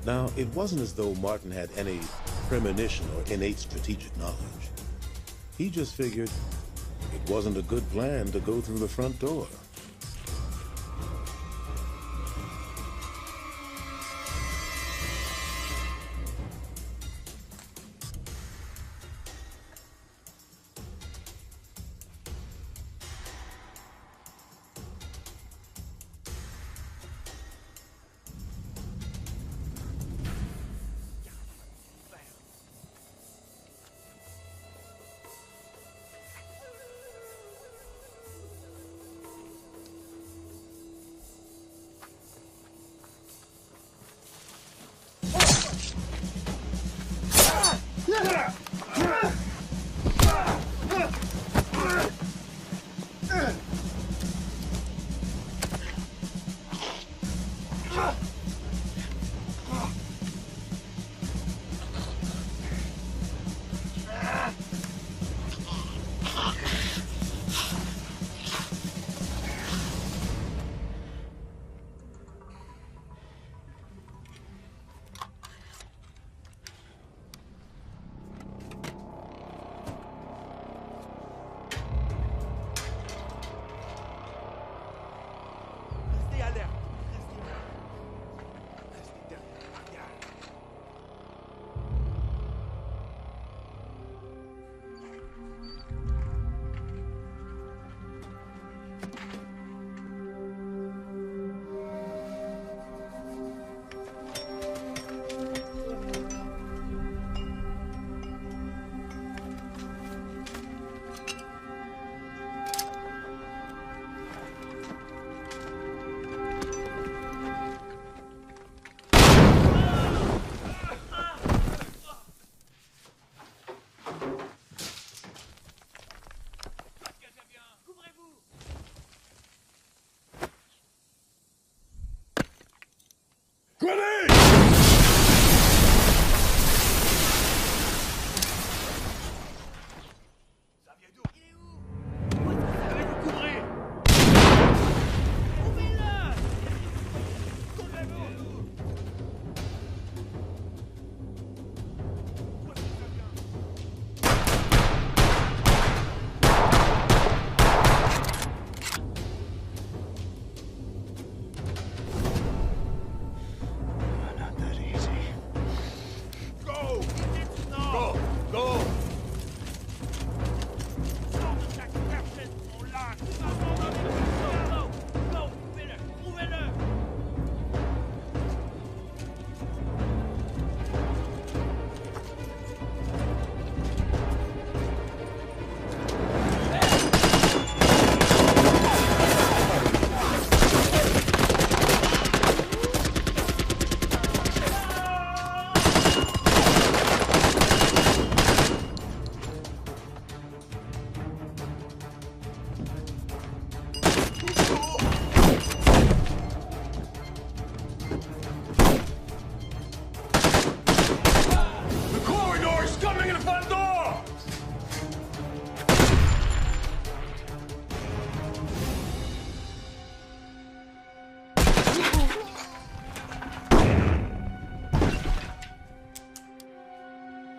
[SPEAKER 1] Now, it wasn't as though Martin had any premonition or innate strategic knowledge. He just figured it wasn't a good plan to go through the front door.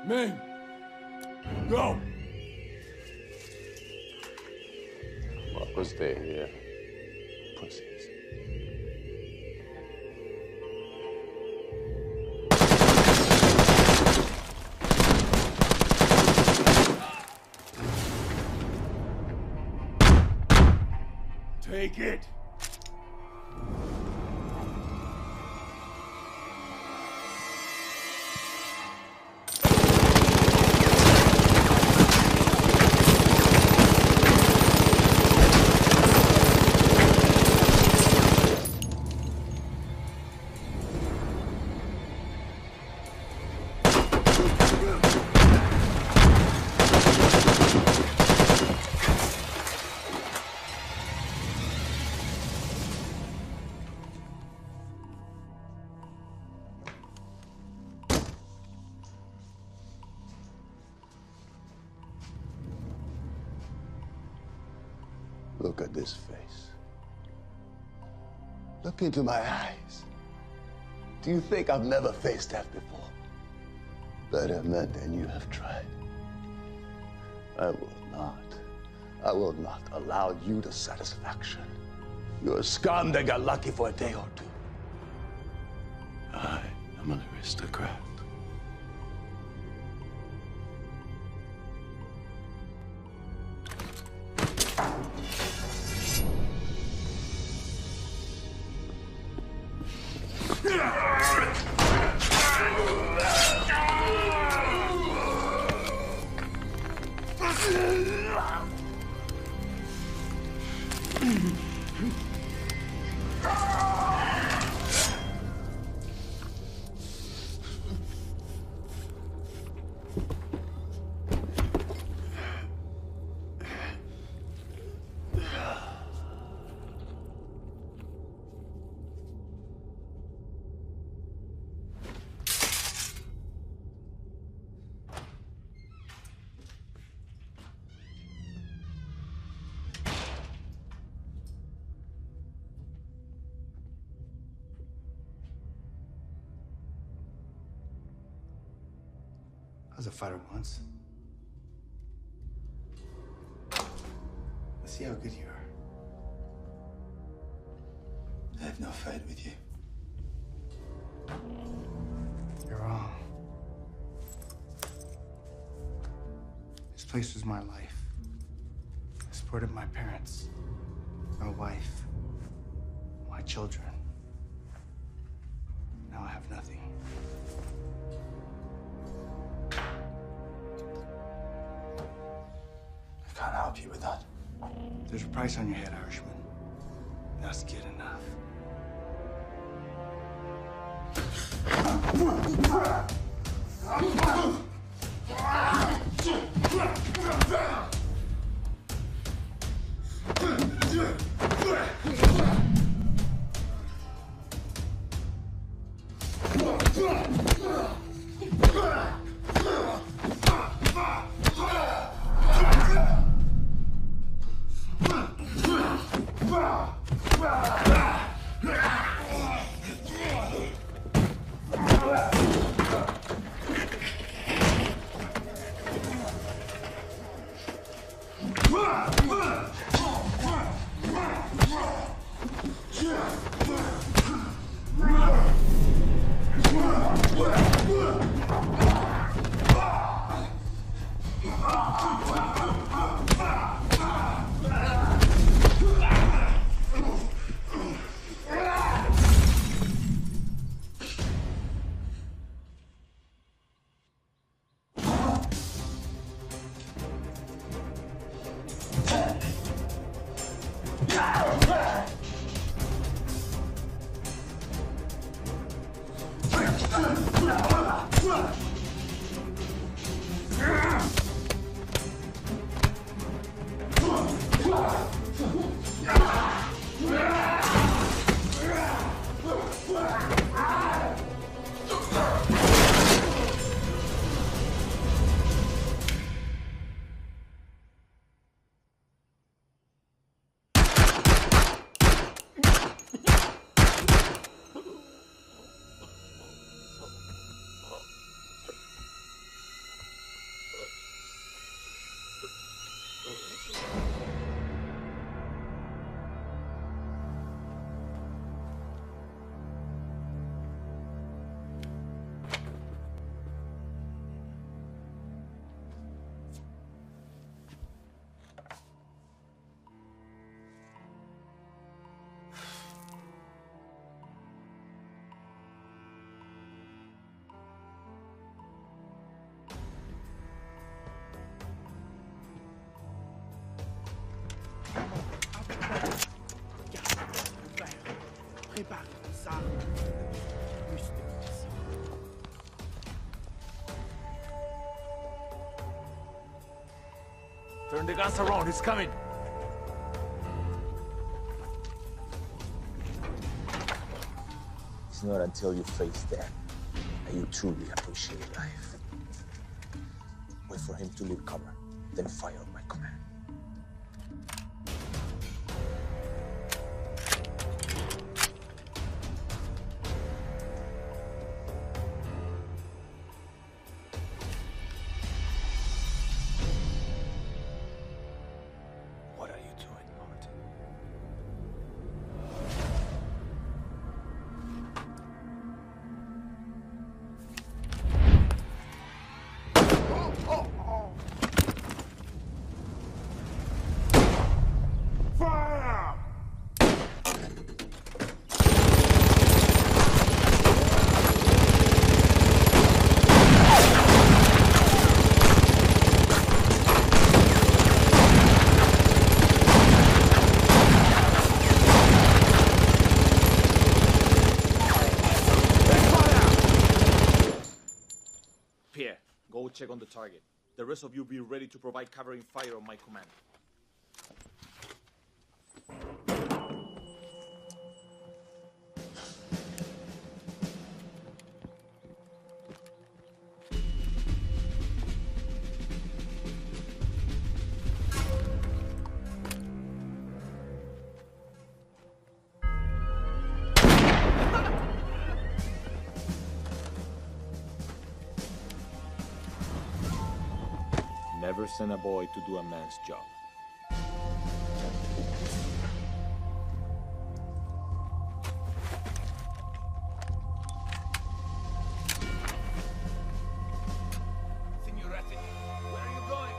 [SPEAKER 2] Men! Go!
[SPEAKER 3] Marco, stay here. Pussies.
[SPEAKER 2] Take it!
[SPEAKER 3] Look at this face. Look into my eyes. Do you think I've never faced death before? Better men than you have tried. I will not allow you the satisfaction. You're a scum that got lucky for a day or two. I am an aristocrat.
[SPEAKER 5] I was a fighter once. Let's see how good you are. I have no fight with you. You're wrong. This place was my life. I supported my parents, my wife, my children. Now I have nothing. I can't help you with that. There's a price on your head, Irishman. That's good enough.
[SPEAKER 2] Turn the guns around, he's coming.
[SPEAKER 4] It's not until you face death that you truly appreciate life. Wait for him to leave cover, then fire on my command. What are you doing, Martin? Pierre, go check on the target. The rest of you be ready to provide covering fire on my command. Never send a boy to do a man's job.
[SPEAKER 2] Signorati, where are you going?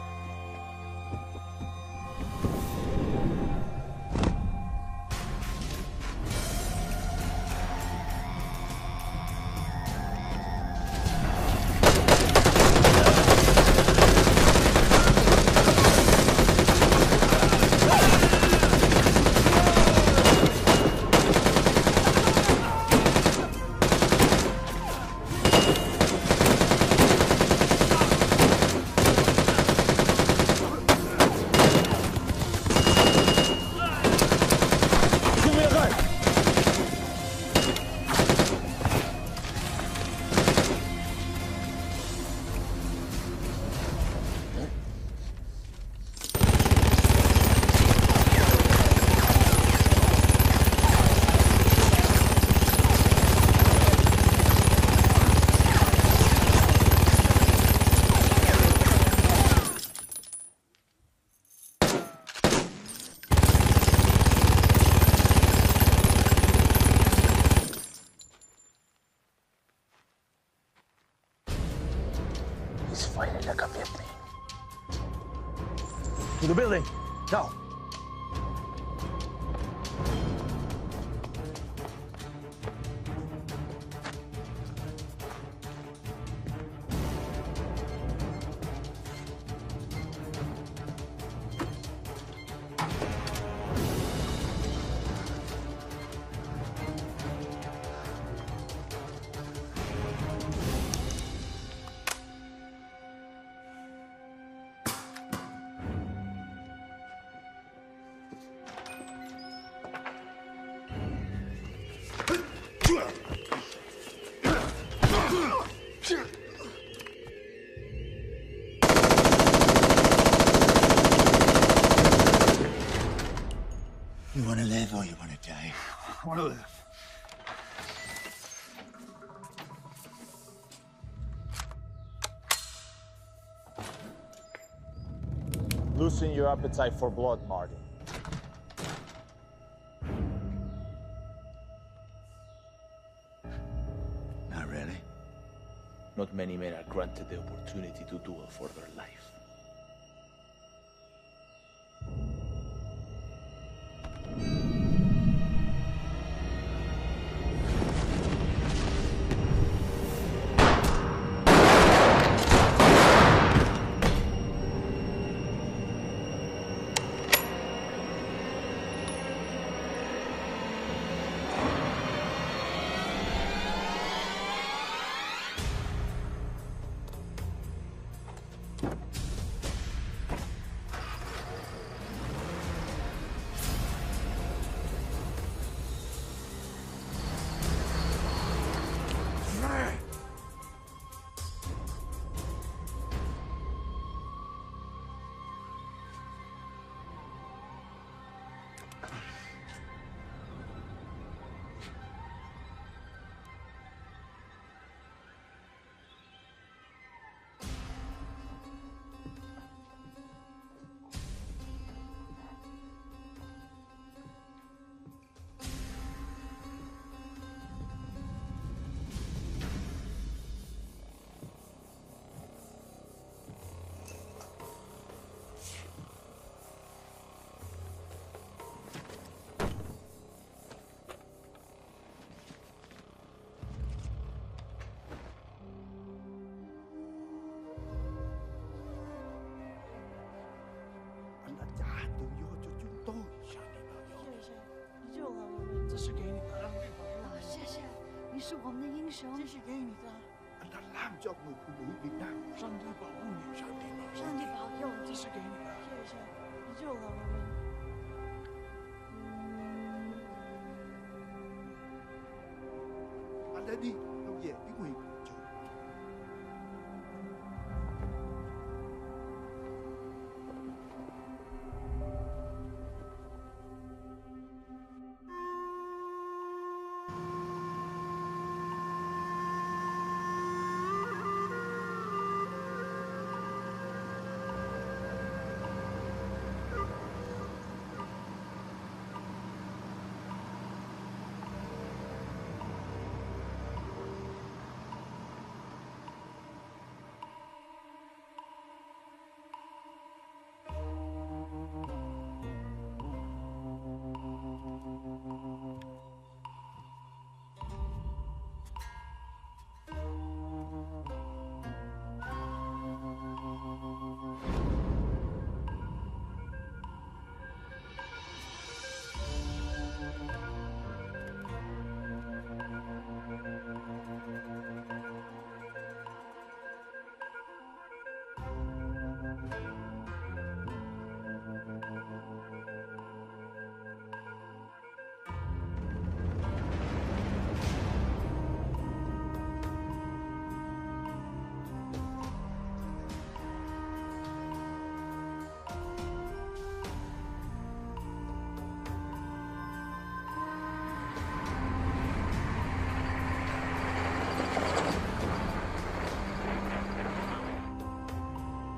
[SPEAKER 4] He's fighting like a Vietnam.
[SPEAKER 2] To the building, now.
[SPEAKER 5] You want to live or you want to die?
[SPEAKER 2] I want to live.
[SPEAKER 4] Loosen your appetite for blood, Martin.
[SPEAKER 5] Not really.
[SPEAKER 4] Not many men are granted the opportunity to duel for their life.
[SPEAKER 12] 熊，
[SPEAKER 13] 这是给你的。那男作为妇女Việt Nam，上帝保护你，上帝保佑你，
[SPEAKER 12] 上帝保佑你，
[SPEAKER 13] 这是给你的。
[SPEAKER 12] 谢谢，你救了我们。
[SPEAKER 13] 阿爹，有嘢點會唔做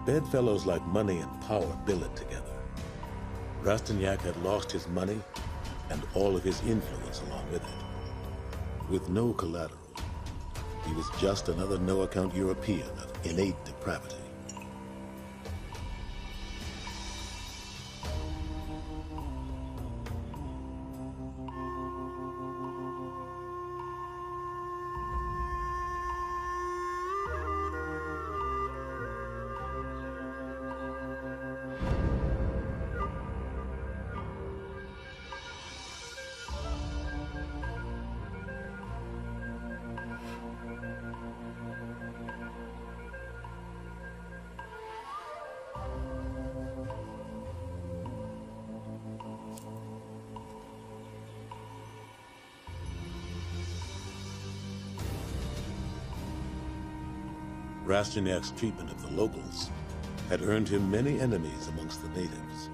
[SPEAKER 1] Bedfellows like money and power billet together. Rastignac had lost his money and all of his influence along with it. With no collateral, he was just another no-account European of innate depravity. Rastignac's treatment of the locals had earned him many enemies amongst the natives.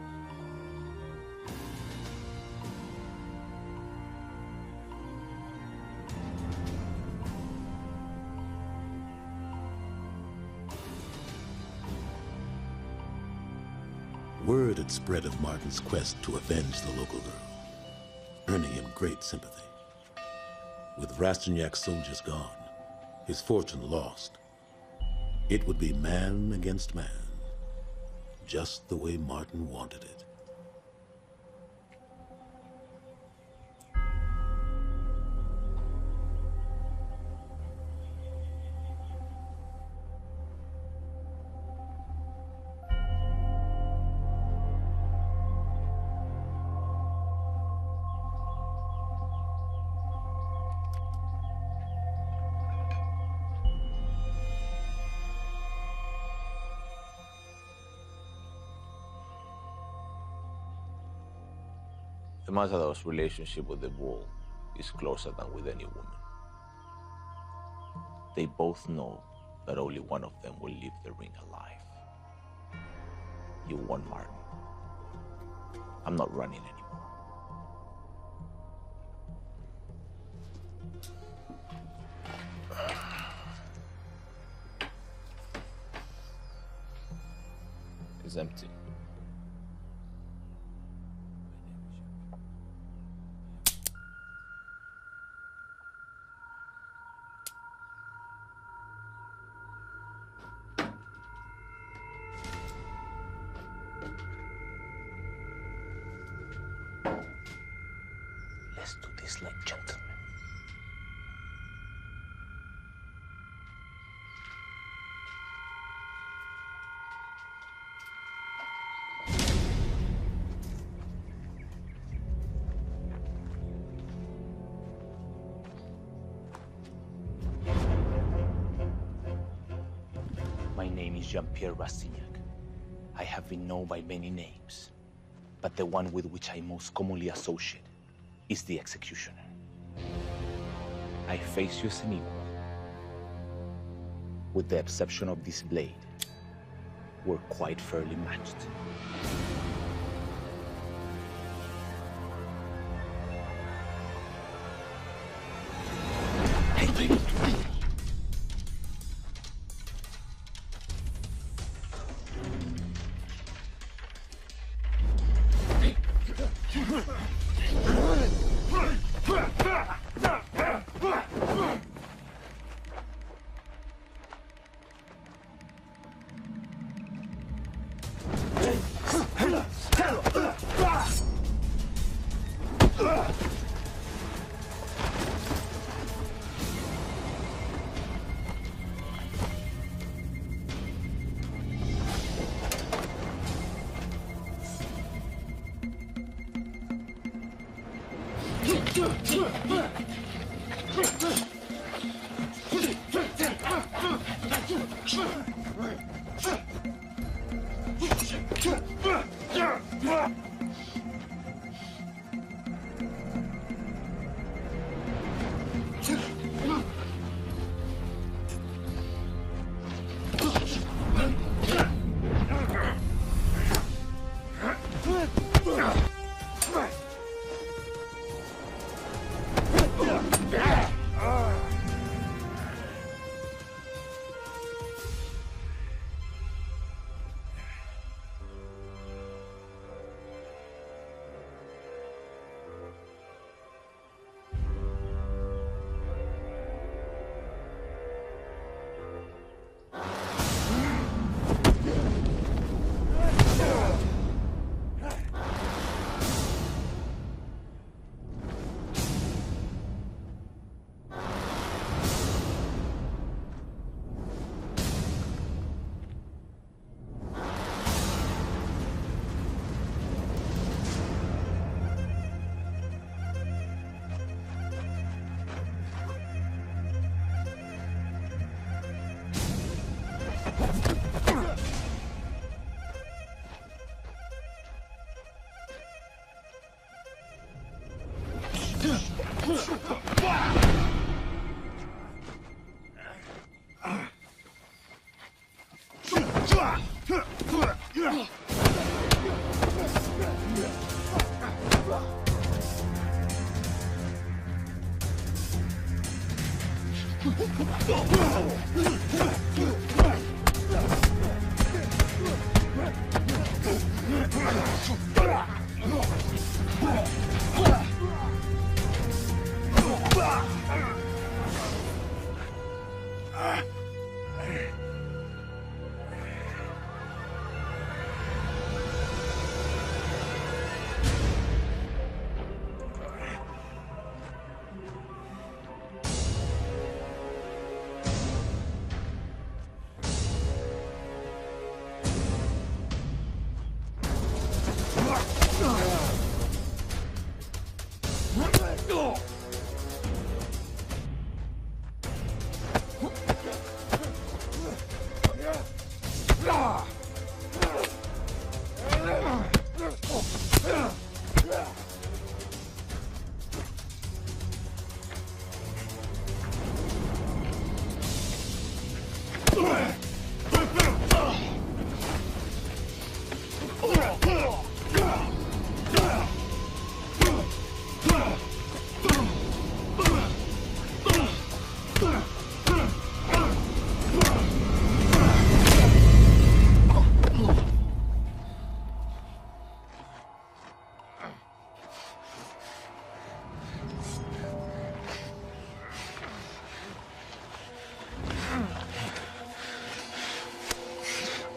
[SPEAKER 1] Word had spread of Martin's quest to avenge the local girl, earning him great sympathy. With Rastignac's soldiers gone, his fortune lost, it would be man against man, just the way Martin wanted it.
[SPEAKER 4] The Matador's relationship with the bull is closer than with any woman. They both know that only one of them will leave the ring alive. You won, Martin. I'm not running anymore. It's empty. Let's do this like gentlemen.
[SPEAKER 15] My name is Jean-Pierre Rastignac. I have been known by many names, but the one with which I most commonly associate is the Executioner. I face you as an equal. With the exception of this blade, we're quite fairly matched.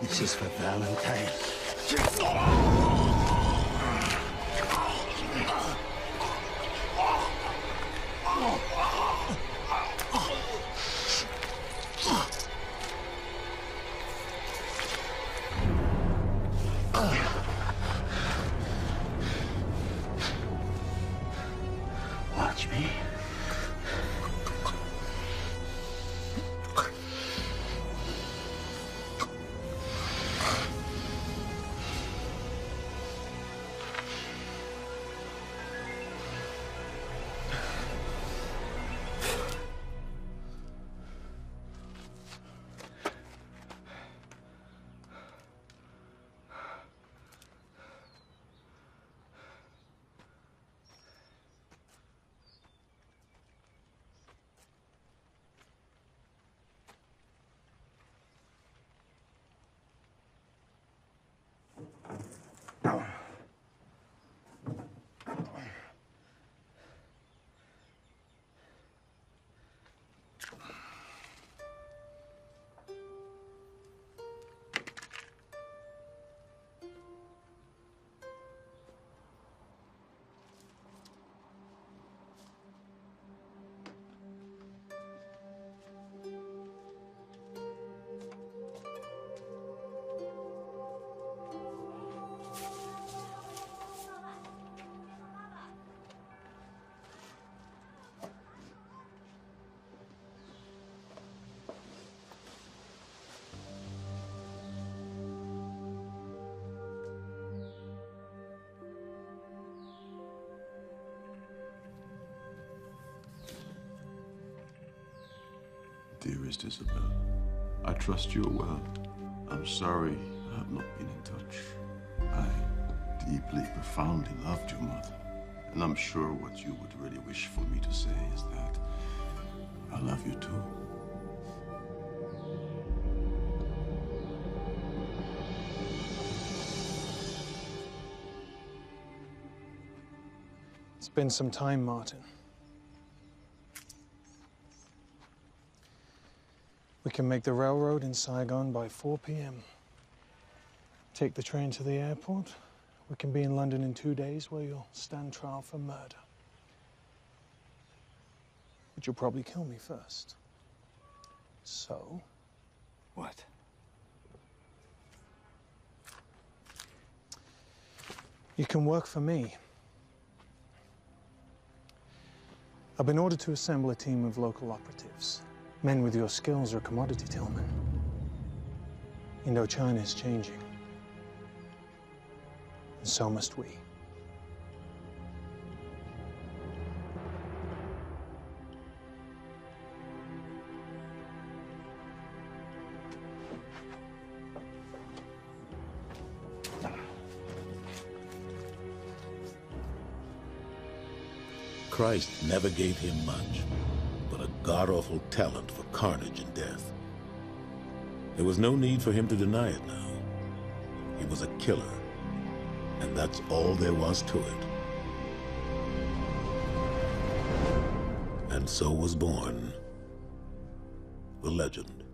[SPEAKER 5] This is for Valentine. Watch me.
[SPEAKER 3] Dearest Isabel, I trust you well. I'm sorry I have not been in touch. I deeply, profoundly loved your mother. And I'm sure what you would really wish for me to say is that I love you too.
[SPEAKER 8] It's been some time, Martin. We can make the railroad in Saigon by 4 p.m. Take the train to the airport. We can be in London in 2 days where you'll stand trial for murder. But you'll probably kill me first. So?
[SPEAKER 10] What?
[SPEAKER 8] You can work for me. I've been ordered to assemble a team of local operatives. Men with your skills are a commodity, Tillman. Indochina is changing. And so must we.
[SPEAKER 1] Christ never gave him much, but a god-awful talent for carnage and death. There was no need for him to deny it now. He was a killer, and that's all there was to it. And so was born the legend.